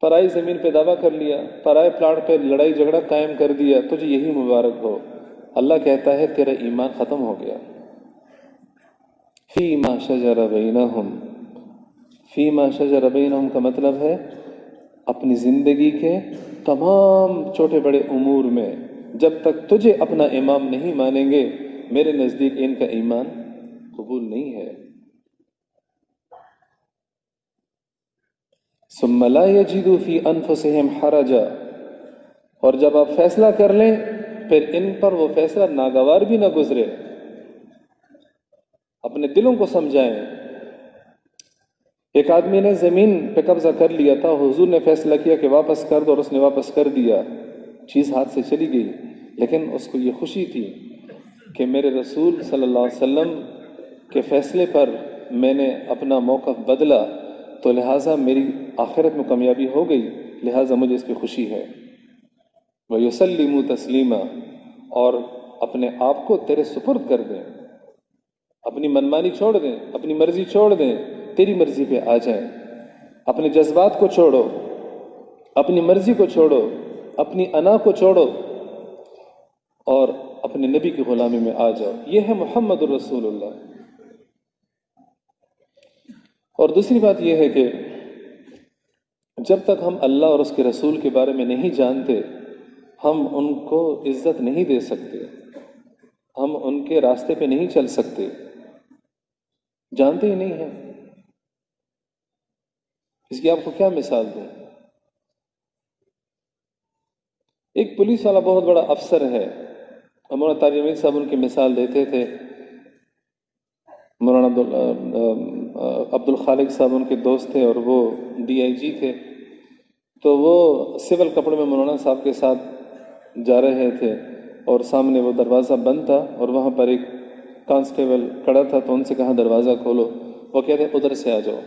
پرائی زمین پہ دعویٰ کر لیا، پرائے پلاٹ پہ لڑائی جھگڑا قائم کر دیا، تجھے یہی مبارک ہو۔ اللہ کہتا ہے تیرا ایمان ختم ہو گیا۔ فیما شجر بینہم، فیما شجر بینہم کا مطلب ہے اپنی زندگی کے تمام چھوٹے بڑے امور میں جب تک تجھے اپنا امام نہیں مانیں گے میرے نزدیک ان کا ایمان قبول نہیں ہے۔ ثم لا يجدوا في انفسهم حرجا، اور جب آپ فیصلہ کر لیں پھر ان پر وہ فیصلہ ناگوار بھی نہ گزرے، اپنے دلوں کو سمجھائیں۔ ایک آدمی نے زمین پہ قبضہ کر لیا تھا، حضور نے فیصلہ کیا کہ واپس کر دو اور اس نے واپس کر دیا، چیز ہاتھ سے چلی گئی، لیکن اس کو یہ خوشی تھی کہ میرے رسول صلی اللہ علیہ وسلم کے فیصلے پر میں نے اپنا موقف بدلا تو لہٰذا میری آخرت میں کامیابی ہو گئی، لہٰذا مجھے اس پہ خوشی ہے۔ وَيُسَلِّمُوا تَسْلِيمًا، اور اپنے آپ کو تیرے سپرد کر دیں، اپنی منمانی چھوڑ دیں، اپنی مرضی چھوڑ دیں، تیری مرضی پہ آ جائیں، اپنے جذبات کو چھوڑو، اپنی مرضی کو چھوڑو، اپنی انا کو چھوڑو اور اپنے نبی کی غلامی میں آ جاؤ۔ یہ ہے محمد الرسول اللہ۔ اور دوسری بات یہ ہے کہ جب تک ہم اللہ اور اس کے رسول کے بارے میں نہیں جانتے ہم ان کو عزت نہیں دے سکتے، ہم ان کے راستے پہ نہیں چل سکتے، جانتے ہی نہیں ہیں۔ اس کی آپ کو کیا مثال دوں؟ ایک پولیس والا بہت بڑا افسر ہے، مولانا طارق امین صاحب ان کی مثال دیتے تھے، مولانا عبد الخالق صاحب ان کے دوست تھے اور وہ DIG تھے، تو وہ سول کپڑے میں مولانا صاحب کے ساتھ جا رہے تھے اور سامنے وہ دروازہ بند تھا اور وہاں پر ایک کانسٹیبل کھڑا تھا تو ان سے کہا دروازہ کھولو، وہ کہتے ادھر سے آ جاؤ،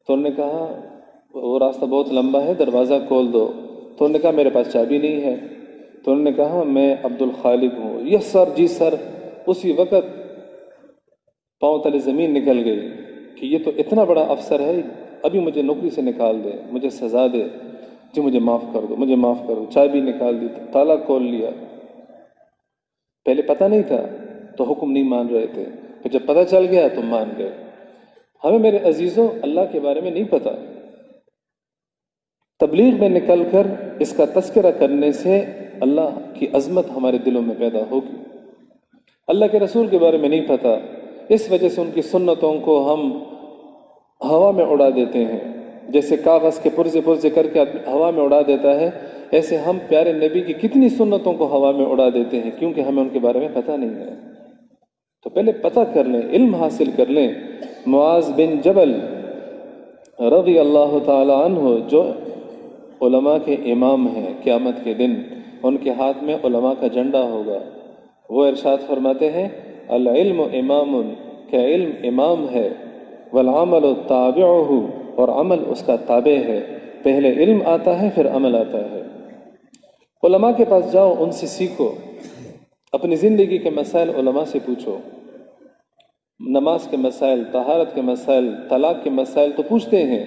تو انہوں نے کہا وہ راستہ بہت لمبا ہے، دروازہ کھول دو، تو انہوں نے کہا میرے پاس چابی نہیں ہے، تو انہوں نے کہا میں عبد الخالق ہوں۔ یس سر، جی سر۔ اسی وقت پاؤں تلے زمین نکل گئی کہ یہ تو اتنا بڑا افسر ہے، ابھی مجھے نوکری سے نکال دے، مجھے سزا دے، جی مجھے معاف کر دو، مجھے معاف کر دو۔ چابی نکال دی، تالا کھول لیا۔ پہلے پتہ نہیں تھا تو حکم نہیں مان رہے تھے، پھر جب پتہ چل گیا تو مان گئے۔ ہمیں میرے عزیزوں اللہ کے بارے میں نہیں پتہ، تبلیغ میں نکل کر اس کا تذکرہ کرنے سے اللہ کی عظمت ہمارے دلوں میں پیدا ہوگی۔ اللہ کے رسول کے بارے میں نہیں پتہ، اس وجہ سے ان کی سنتوں کو ہم ہوا میں اڑا دیتے ہیں، جیسے کاغذ کے پرزے پرزے کر کے ہوا میں اڑا دیتا ہے، ایسے ہم پیارے نبی کی کتنی سنتوں کو ہوا میں اڑا دیتے ہیں، کیونکہ ہمیں ان کے بارے میں پتہ نہیں ہے۔ تو پہلے پتہ کر لیں، علم حاصل کر لیں۔ معاذ بن جبل رضی اللہ تعالی عنہ جو علماء کے امام ہیں، قیامت کے دن ان کے ہاتھ میں علماء کا جھنڈا ہوگا، وہ ارشاد فرماتے ہیں العلم امام، کہ علم امام ہے، والعمل تابعہ، اور عمل اس کا تابع ہے۔ پہلے علم آتا ہے پھر عمل آتا ہے۔ علماء کے پاس جاؤ، ان سے سیکھو، اپنی زندگی کے مسائل علماء سے پوچھو۔ نماز کے مسائل، طہارت کے مسائل، طلاق کے مسائل تو پوچھتے ہیں،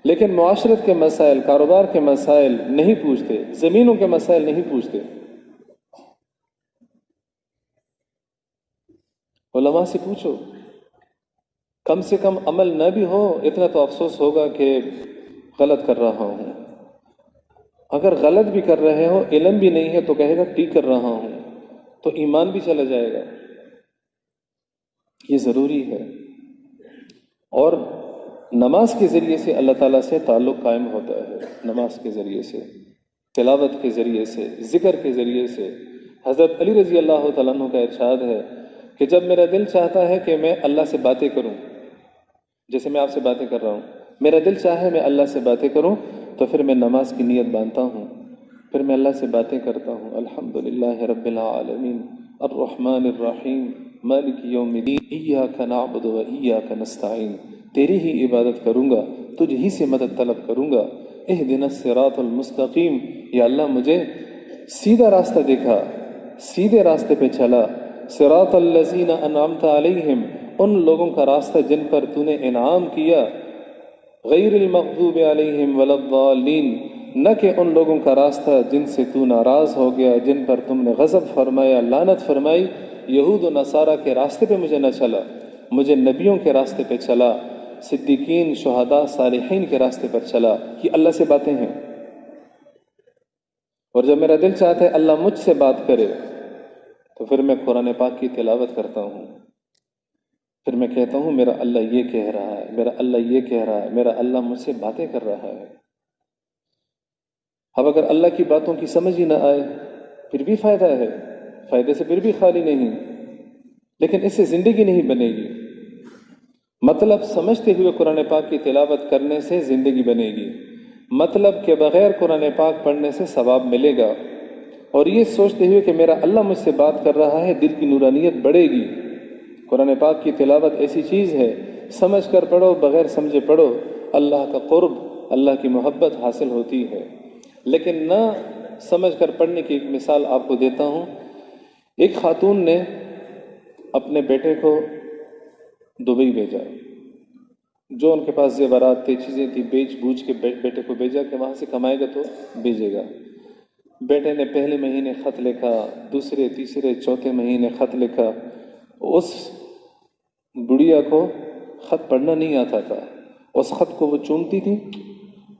لیکن معاشرت کے مسائل، کاروبار کے مسائل نہیں پوچھتے، زمینوں کے مسائل نہیں پوچھتے۔ علماء سے پوچھو، کم سے کم عمل نہ بھی ہو اتنا تو افسوس ہوگا کہ غلط کر رہا ہوں۔ اگر غلط بھی کر رہے ہو، علم بھی نہیں ہے تو کہے گا ٹھیک کر رہا ہوں، تو ایمان بھی چلا جائے گا۔ یہ ضروری ہے۔ اور نماز کے ذریعے سے اللہ تعالیٰ سے تعلق قائم ہوتا ہے، نماز کے ذریعے سے، تلاوت کے ذریعے سے، ذکر کے ذریعے سے۔ حضرت علی رضی اللہ تعالیٰ عنہ کا ارشاد ہے کہ جب میرا دل چاہتا ہے کہ میں اللہ سے باتیں کروں، جیسے میں آپ سے باتیں کر رہا ہوں، میرا دل چاہے میں اللہ سے باتیں کروں تو پھر میں نماز کی نیت باندھتا ہوں، پھر میں اللہ سے باتیں کرتا ہوں۔ الحمدللہ رب العالمین الرحمن الرحیم مالک یوم الدین ایاک نعبد و ایاک نستعین، تیری ہی عبادت کروں گا، تجھ ہی سے مدد طلب کروں گا۔ اہدنا الصراط المستقیم، یا اللہ مجھے سیدھا راستہ دکھا، سیدھے راستے پہ چلا۔ صراط الذین انعمت علیہم، ان لوگوں کا راستہ جن پر تو نے انعام کیا، غیر المغضوب علیہم ولا الضالین، نہ کہ ان لوگوں کا راستہ جن سے تو ناراض ہو گیا، جن پر تم نے غضب فرمایا، لعنت فرمائی۔ یہود و نصارہ کے راستے پہ مجھے نہ چلا، مجھے نبیوں کے راستے پہ چلا، صدیقین، شہداء، صالحین کے راستے پر چلا۔ یہ اللہ سے باتیں ہیں۔ اور جب میرا دل چاہتا ہے اللہ مجھ سے بات کرے تو پھر میں قرآن پاک کی تلاوت کرتا ہوں، پھر میں کہتا ہوں میرا اللہ یہ کہہ رہا ہے، میرا اللہ یہ کہہ رہا ہے، میرا اللہ مجھ سے باتیں کر رہا ہے۔ اب اگر اللہ کی باتوں کی سمجھ ہی نہ آئے پھر بھی فائدہ ہے، فائدے سے پھر بھی خالی نہیں، لیکن اس سے زندگی نہیں بنے گی۔ مطلب سمجھتے ہوئے قرآن پاک کی تلاوت کرنے سے زندگی بنے گی، مطلب کہ بغیر قرآن پاک پڑھنے سے ثواب ملے گا، اور یہ سوچتے ہوئے کہ میرا اللہ مجھ سے بات کر رہا ہے، دل کی نورانیت بڑھے گی۔ قرآن پاک کی تلاوت ایسی چیز ہے، سمجھ کر پڑھو، بغیر سمجھے پڑھو، اللہ کا قرب، اللہ کی محبت حاصل ہوتی ہے۔ لیکن نہ سمجھ کر پڑھنے کی ایک مثال آپ کو دیتا ہوں۔ ایک خاتون نے اپنے بیٹے کو دبئی بھیجا، جو ان کے پاس زیورات تھے، چیزیں تھیں، بیچ بوجھ کے بیٹے کو بھیجا کہ وہاں سے کمائے گا تو بھیجے گا۔ بیٹے نے پہلے مہینے خط لکھا، دوسرے، تیسرے، چوتھے مہینے خط لکھا۔ اس بڑھیا کو خط پڑھنا نہیں آتا تھا، اس خط کو وہ چومتی تھی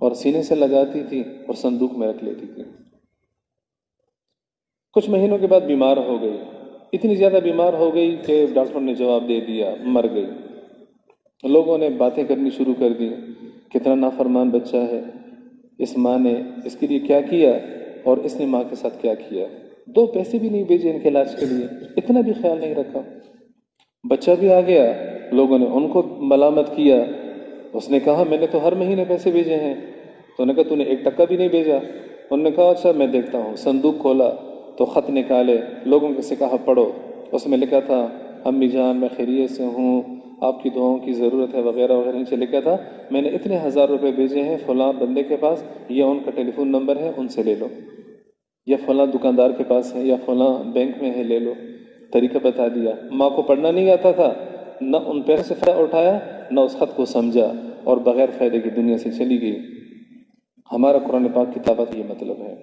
اور سینے سے لگاتی تھی اور صندوق میں رکھ لیتی تھی۔ کچھ مہینوں کے بعد بیمار ہو گئی، اتنی زیادہ بیمار ہو گئی کہ ڈاکٹروں نے جواب دے دیا مر گئی۔ لوگوں نے باتیں کرنی شروع کر دی، کتنا نافرمان بچہ ہے، اس ماں نے اس کے لیے کیا کیا اور اس نے ماں کے ساتھ کیا کیا، 2 پیسے بھی نہیں بھیجے ان کے علاج کے لیے، اتنا بھی خیال نہیں رکھا۔ بچہ بھی آ گیا، لوگوں نے ان کو ملامت کیا، اس نے کہا میں نے تو ہر مہینے پیسے بھیجے ہیں، تو انہوں نے کہا تو نے 1 ٹکا بھی نہیں بھیجا۔ انہوں نے کہا اچھا میں دیکھتا ہوں۔ صندوق کھولا تو خط نکالے، لوگوں سے کہا پڑھو، اس میں لکھا تھا امی جان میں خیریت سے ہوں، آپ کی دعاؤں کی ضرورت ہے وغیرہ وغیرہ، نیچے لکھا تھا میں نے اتنے 1000 روپے بھیجے ہیں فلاں بندے کے پاس، یہ ان کا ٹیلی فون نمبر ہے، ان سے لے لو، یا فلاں دکاندار کے پاس ہے، یا فلاں بینک میں ہے، لے لو۔ طریقہ بتا دیا۔ ماں کو پڑھنا نہیں آتا تھا، نہ ان پیسے سے فائدہ اٹھایا، نہ اس خط کو سمجھا، اور بغیر فائدے کی دنیا سے چلی گئی۔ ہمارا قرآن پاک کی کتابت یہ مطلب ہے۔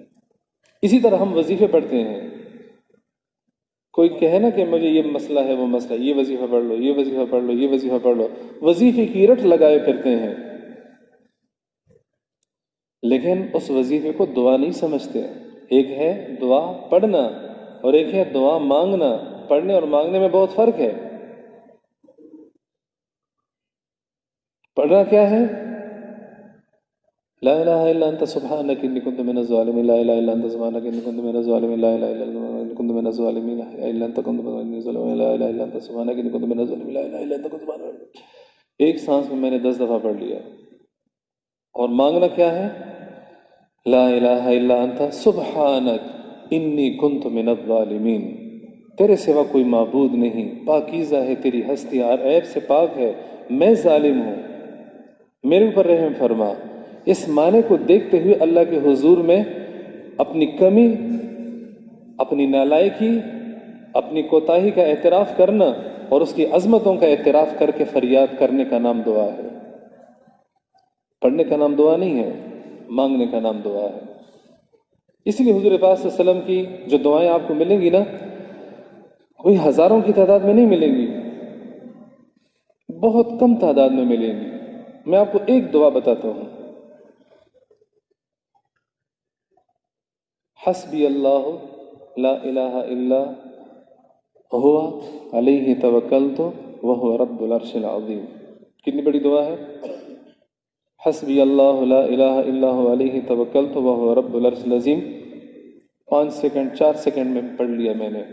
اسی طرح ہم وظیفے پڑھتے ہیں، کوئی کہے نا کہ مجھے یہ مسئلہ ہے، وہ مسئلہ، یہ وظیفہ پڑھ لو، یہ وظیفہ پڑھ لو، یہ وظیفہ پڑھ لو، وظیفے کی رٹ لگائے پھرتے ہیں، لیکن اس وظیفے کو دعا نہیں سمجھتے۔ ایک ہے دعا پڑھنا اور ایک ہے دعا مانگنا۔ پڑھنے اور مانگنے میں بہت فرق ہے۔ پڑھنا کیا ہے؟ لا الہ الا انت سبحانک انی کنت من الظالمین، لا الہ الا انت سبحانک انی کنت من الظالمین، لا الہ الا انت کنت من الظالمین، لا الہ الا انت کنت من الظالمین، لا الہ الا انت سبحانک انی کنت من الظالمین، لا الہ الا انت کنت من الظالمین۔ ایک سانس میں نے 10 دفعہ پڑھ لیا۔ اور مانگنا کیا ہے؟ لا الہ الا انت سبحانک انی کنت من الظالمین، تیرے سوا کوئی معبود نہیں، پاکیزہ ہے تیری ہستی، ہر عیب سے پاک ہے، میں ظالم ہوں، میرے اوپر رحم فرما۔ اس معنی کو دیکھتے ہوئے اللہ کے حضور میں اپنی کمی، اپنی نالائکی، اپنی کوتاہی کا اعتراف کرنا اور اس کی عظمتوں کا اعتراف کر کے فریاد کرنے کا نام دعا ہے۔ پڑھنے کا نام دعا نہیں ہے، مانگنے کا نام دعا ہے۔ اسی لیے حضور پاک صلی اللہ علیہ وسلم کی جو دعائیں آپ کو ملیں گی نا، کوئی ہزاروں کی تعداد میں نہیں ملیں گی، بہت کم تعداد میں ملیں گی۔ میں آپ کو ایک دعا بتاتا ہوں، حسبی اللہ لا الہ الا ہوا علیہ توکلت وہو رب العرش العظیم۔ کتنی بڑی دعا ہے؟ حسبی اللہ لا الہ الا ہوا علیہ توکلت وہو رب العرش العظیم۔ 5 سیکنڈ 4 سیکنڈ میں پڑھ لیا میں نے۔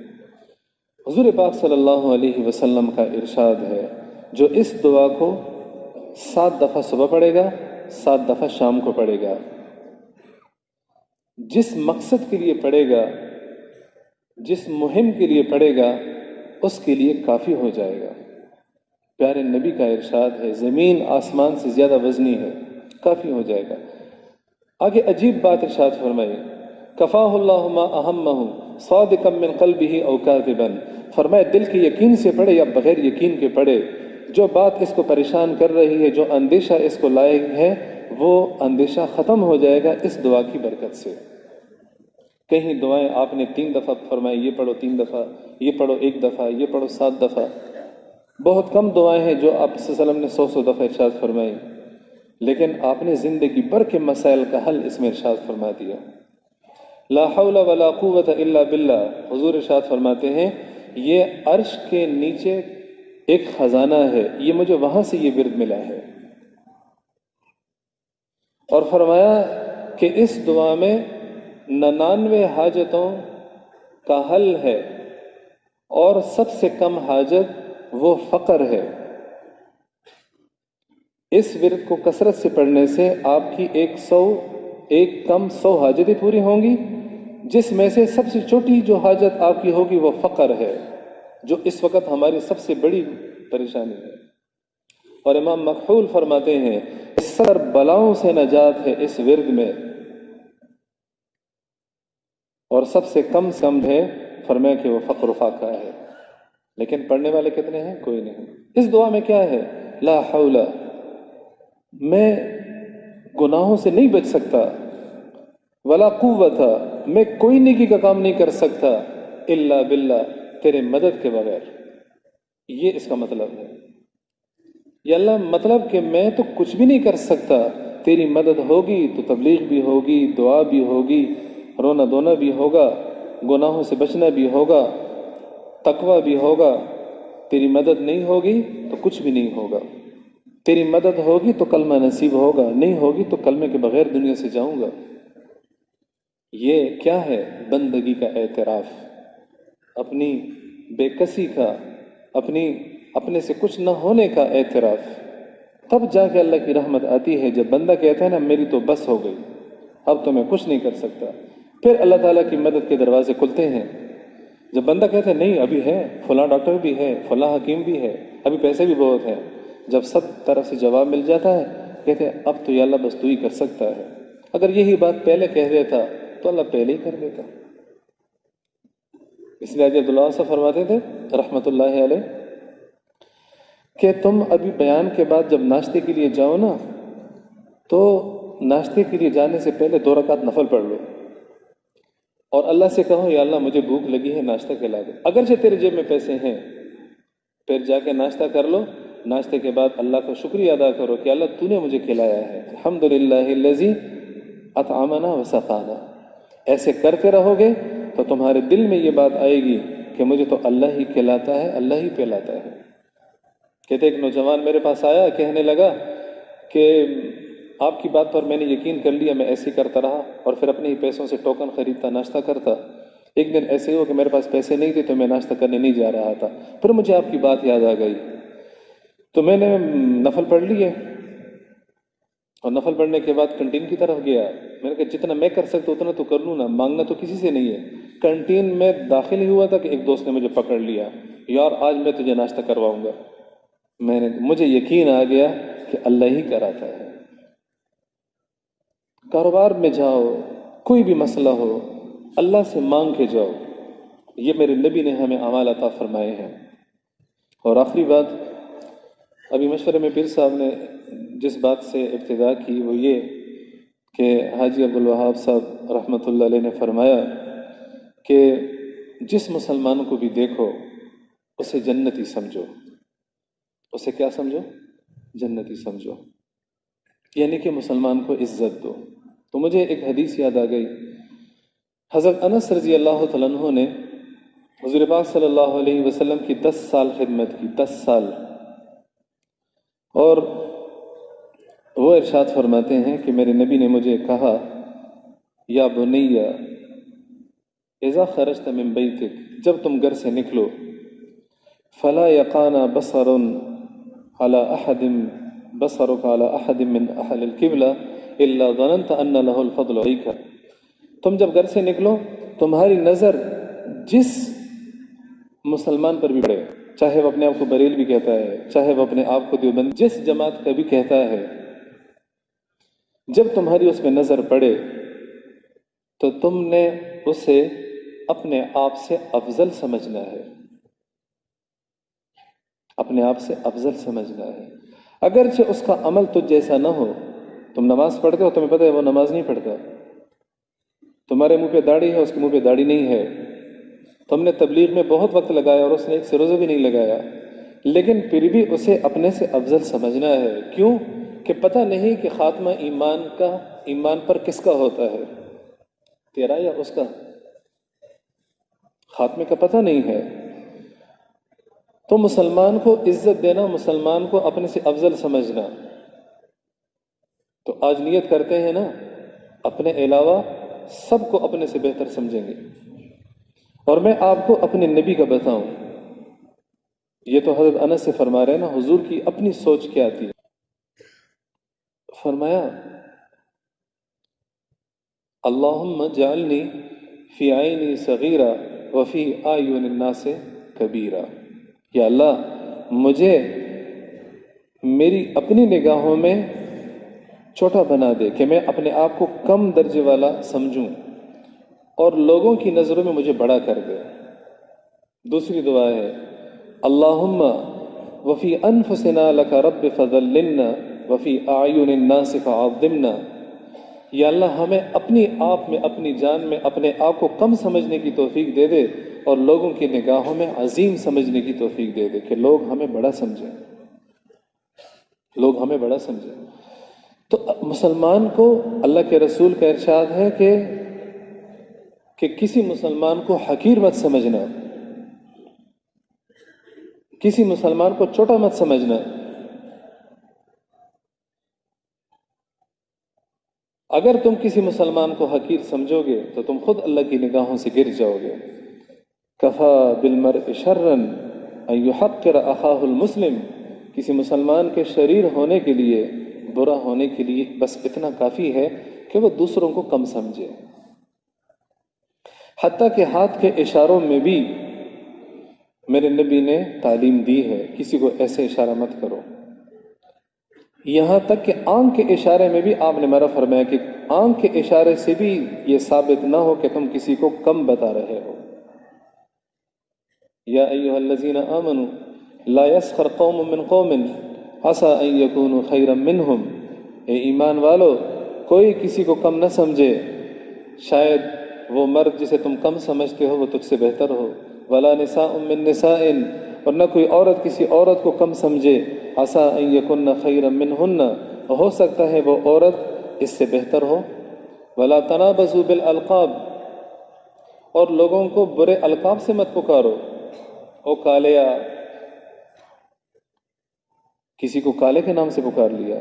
حضور پاک صلی اللہ علیہ وسلم کا ارشاد ہے، جو اس دعا کو 7 دفعہ صبح پڑھے گا، 7 دفعہ شام کو پڑھے گا، جس مقصد کے لیے پڑھے گا، جس مہم کے لیے پڑھے گا، اس کے لیے کافی ہو جائے گا۔ پیارے نبی کا ارشاد ہے، زمین آسمان سے زیادہ وزنی ہے، کافی ہو جائے گا۔ آگے عجیب بات ارشاد فرمائی، کفاہ اللہ ما اہمہ صادقا من قلبہ او کاذبا۔ فرمایا دل کے یقین سے پڑھے یا بغیر یقین کے پڑھے، جو بات اس کو پریشان کر رہی ہے، جو اندیشہ اس کو لائق ہے، وہ اندیشہ ختم ہو جائے گا اس دعا کی برکت سے۔ کہیں دعائیں آپ نے 3 دفعہ فرمائی، یہ پڑھو 3 دفعہ، یہ پڑھو 1 دفعہ، یہ پڑھو 7 دفعہ۔ بہت کم دعائیں ہیں جو آپ صلی اللہ علیہ وسلم نے 100 دفعہ ارشاد فرمائی، لیکن آپ نے زندگی بھر کے مسائل کا حل اس میں ارشاد فرما دیا۔ لا حول ولا قوت الا باللہ، حضور ارشاد فرماتے ہیں یہ عرش کے نیچے ایک خزانہ ہے، یہ مجھے وہاں سے یہ ورد ملا ہے۔ اور فرمایا کہ اس دعا میں 99 حاجتوں کا حل ہے، اور سب سے کم حاجت وہ فقر ہے۔ اس ورد کو کثرت سے پڑھنے سے آپ کی 100 حاجتیں پوری ہوں گی، جس میں سے سب سے چھوٹی جو حاجت آپ کی ہوگی وہ فقر ہے، جو اس وقت ہماری سب سے بڑی پریشانی ہے۔ اور امام مکحول فرماتے ہیں 70 بلاؤں سے نجات ہے اس ورد میں، اور سب سے کم ہے، فرمایا کہ وہ فقر و فاقہ ہے۔ لیکن پڑھنے والے کتنے ہیں؟ کوئی نہیں۔ اس دعا میں کیا ہے؟ لا حول، میں گناہوں سے نہیں بچ سکتا، ولا قوت، میں کوئی نیکی کا کام نہیں کر سکتا، الا باللہ، تیرے مدد کے بغیر۔ یہ اس کا مطلب ہے۔ یا اللہ مطلب کہ میں تو کچھ بھی نہیں کر سکتا، تیری مدد ہوگی تو تبلیغ بھی ہوگی، دعا بھی ہوگی، رونا دھونا بھی ہوگا، گناہوں سے بچنا بھی ہوگا، تقوی بھی ہوگا۔ تیری مدد نہیں ہوگی تو کچھ بھی نہیں ہوگا۔ تیری مدد ہوگی تو کلمہ نصیب ہوگا، نہیں ہوگی تو کلمے کے بغیر دنیا سے جاؤں گا۔ یہ کیا ہے؟ بندگی کا اعتراف، اپنی بے کسی کا، اپنے سے کچھ نہ ہونے کا اعتراف۔ تب جا کے اللہ کی رحمت آتی ہے، جب بندہ کہتا ہے نا میری تو بس ہو گئی، اب تو میں کچھ نہیں کر سکتا، پھر اللہ تعالیٰ کی مدد کے دروازے کھلتے ہیں۔ جب بندہ کہتا ہے نہیں ابھی ہے، فلاں ڈاکٹر بھی ہے، فلاں حکیم بھی ہے، ابھی پیسے بھی بہت ہیں، جب سب طرف سے جواب مل جاتا ہے کہتے ہیں اب تو یا اللہ بس تو ہی کر سکتا ہے۔ اگر یہی بات پہلے کہہ دیتا تو اللہ پہلے ہی کر دیتا۔ اس لیے حضرت عبداللہ صاحب فرماتے تھے رحمۃ اللہ علیہ کہ تم ابھی بیان کے بعد جب ناشتے کے لیے جاؤ نا تو ناشتے کے لیے جانے سے پہلے 2 رکعت نفل پڑھ لو اور اللہ سے کہو یا اللہ مجھے بھوک لگی ہے، ناشتہ کھلا دے۔ اگرچہ تیرے جیب میں پیسے ہیں پھر جا کے ناشتہ کر لو، ناشتے کے بعد اللہ کا شکریہ ادا کرو کہ اللہ تو نے مجھے کھلایا ہے، الحمدللہ الذی اطعمنا وسقانا۔ ایسے کرتے رہو گے تو تمہارے دل میں یہ بات آئے گی کہ مجھے تو اللہ ہی کھلاتا ہے، اللہ ہی پلاتا ہے۔ کہتے ایک نوجوان میرے پاس آیا، کہنے لگا کہ آپ کی بات پر میں نے یقین کر لیا، میں ایسے ہی کرتا رہا اور پھر اپنے ہی پیسوں سے ٹوکن خریدتا، ناشتہ کرتا۔ ایک دن ایسے ہو کہ میرے پاس پیسے نہیں تھے تو میں ناشتہ کرنے نہیں جا رہا تھا، پھر مجھے آپ کی بات یاد آ گئی تو میں نے نفل پڑھ لیے اور نفل پڑھنے کے بعد کنٹین کی طرف گیا۔ میں نے کہا جتنا میں کر سکتا اتنا تو کر لوں نا، مانگنا تو کسی سے نہیں ہے۔ کنٹین میں داخل ہی ہوا تھا کہ ایک دوست نے مجھے پکڑ لیا، یار آج میں تجھے ناشتہ کرواؤں گا۔ مجھے یقین آ گیا کہ اللہ ہی کراتا ہے۔ کاروبار میں جاؤ، کوئی بھی مسئلہ ہو اللہ سے مانگ کے جاؤ، یہ میرے نبی نے ہمیں اعمال عطا فرمائے ہیں۔ اور آخری بات، ابھی مشورے میں پیر صاحب نے جس بات سے ابتدا کی وہ یہ کہ حاجی عبدالوہاب صاحب رحمۃ اللہ علیہ نے فرمایا کہ جس مسلمان کو بھی دیکھو اسے جنتی سمجھو، اسے کیا سمجھو؟ جنتی سمجھو، یعنی کہ مسلمان کو عزت دو۔ تو مجھے ایک حدیث یاد آ گئی، حضرت انس رضی اللہ تعالیٰ عنہ نے حضور پاک صلی اللہ علیہ وسلم کی 10 سال خدمت کی، 10 سال، اور وہ ارشاد فرماتے ہیں کہ میرے نبی نے مجھے کہا یا بنی اذا خرجت من بیتک، جب تم گھر سے نکلو، فلا یقان بصر على احد بصرك على احد من اهل القبلہ الا ظننت ان له الفضل عليك۔ تم جب گھر سے نکلو تمہاری نظر جس مسلمان پر بھی پڑے، چاہے وہ اپنے آپ کو بریل بھی کہتا ہے، چاہے وہ اپنے آپ کو دیوبند، جس جماعت کا بھی کہتا ہے، جب تمہاری اس میں نظر پڑے تو تم نے اسے اپنے آپ سے افضل سمجھنا ہے، اپنے آپ سے افضل سمجھنا ہے۔ اگرچہ اس کا عمل تجھ جیسا نہ ہو، تم نماز پڑھتے ہو، تمہیں پتہ ہے وہ نماز نہیں پڑھتا، تمہارے منہ پہ داڑھی ہے اس کے منہ پہ داڑھی نہیں ہے، تم نے تبلیغ میں بہت وقت لگایا اور اس نے ایک سے روزہ بھی نہیں لگایا، لیکن پھر بھی اسے اپنے سے افضل سمجھنا ہے۔ کیوں؟ کہ پتہ نہیں کہ خاتمہ ایمان پر کس کا ہوتا ہے، تیرا یا اس کا، خاتمے کا پتہ نہیں ہے۔ تو مسلمان کو عزت دینا، مسلمان کو اپنے سے افضل سمجھنا۔ تو آج نیت کرتے ہیں نا اپنے علاوہ سب کو اپنے سے بہتر سمجھیں گے۔ اور میں آپ کو اپنے نبی کا بتاؤں، یہ تو حضرت انس سے فرما رہے ہیں نا، حضور کی اپنی سوچ کیا تھی۔ فرمایا اللہم جعلنی فی عینی صغیرہ وفی اعین الناس کبیرہ، یا اللہ مجھے میری اپنی نگاہوں میں چھوٹا بنا دے کہ میں اپنے آپ کو کم درجے والا سمجھوں اور لوگوں کی نظروں میں مجھے بڑا کر دے۔ دوسری دعا ہے اللہم وفی انفسنا لک رب فذللنا وفی اعین الناس فعظمنا، یا اللہ ہمیں اپنی آپ میں، اپنی جان میں اپنے آپ کو کم سمجھنے کی توفیق دے دے اور لوگوں کی نگاہوں میں عظیم سمجھنے کی توفیق دے دے کہ لوگ ہمیں بڑا سمجھیں، لوگ ہمیں بڑا سمجھیں۔ تو مسلمان کو اللہ کے رسول کا ارشاد ہے کہ کسی مسلمان کو حقیر مت سمجھنا، کسی مسلمان کو چھوٹا مت سمجھنا۔ اگر تم کسی مسلمان کو حقیر سمجھو گے تو تم خود اللہ کی نگاہوں سے گر جاؤ گے۔ کفا بالمرء شرا ان یحقر اخاہ المسلم، کسی مسلمان کے شریر ہونے کے لیے، برا ہونے کے لیے بس اتنا کافی ہے کہ وہ دوسروں کو کم سمجھے، حتیٰ کہ ہاتھ کے اشاروں میں بھی میرے نبی نے تعلیم دی ہے، کسی کو ایسے اشارہ مت کرو۔ یہاں تک کہ آنکھ کے اشارے میں بھی آپ نے میرا فرمایا کہ آنکھ کے اشارے سے بھی یہ ثابت نہ ہو کہ تم کسی کو کم بتا رہے ہو۔ یا ایھا الذین آمنوا لا یسخر قوم من قوم عسى ان یکونوا خیرا منہم، اے ایمان والو کوئی کسی کو کم نہ سمجھے، شاید وہ مرد جسے تم کم سمجھتے ہو وہ تجھ سے بہتر ہو۔ ولا نساء من نساء، اور نہ کوئی عورت کسی عورت کو کم سمجھے، عسى ان یکن خیرا منہن، ہو سکتا ہے وہ عورت اس سے بہتر ہو۔ ولا تنابزوا بالالقاب، اور لوگوں کو برے القاب سے مت پکارو، او کالیا، کسی کو کالے کے نام سے پکار لیا،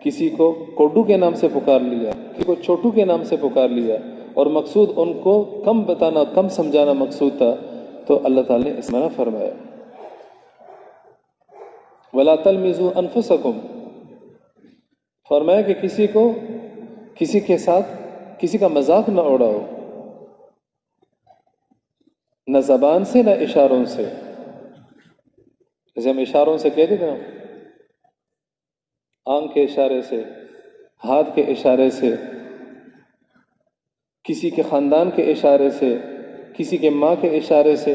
کسی کو کوڈو کے نام سے پکار لیا، کسی کو چھوٹو کے نام سے پکار لیا، اور مقصود ان کو کم بتانا، کم سمجھانا مقصود تھا، تو اللہ تعالی نے اس میں فرمایا وَلَا تَلْمِزُوا أَنفُسَكُمْ، فرمایا کہ کسی کے ساتھ کسی کا مذاق نہ اڑاؤ، نہ زبان سے نہ اشاروں سے۔ جیسے ہم اشاروں سے کہہ دیتے ہیں، آنکھ کے اشارے سے، ہاتھ کے اشارے سے، کسی کے خاندان کے اشارے سے، کسی کے ماں کے اشارے سے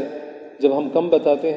جب ہم کم بتاتے ہیں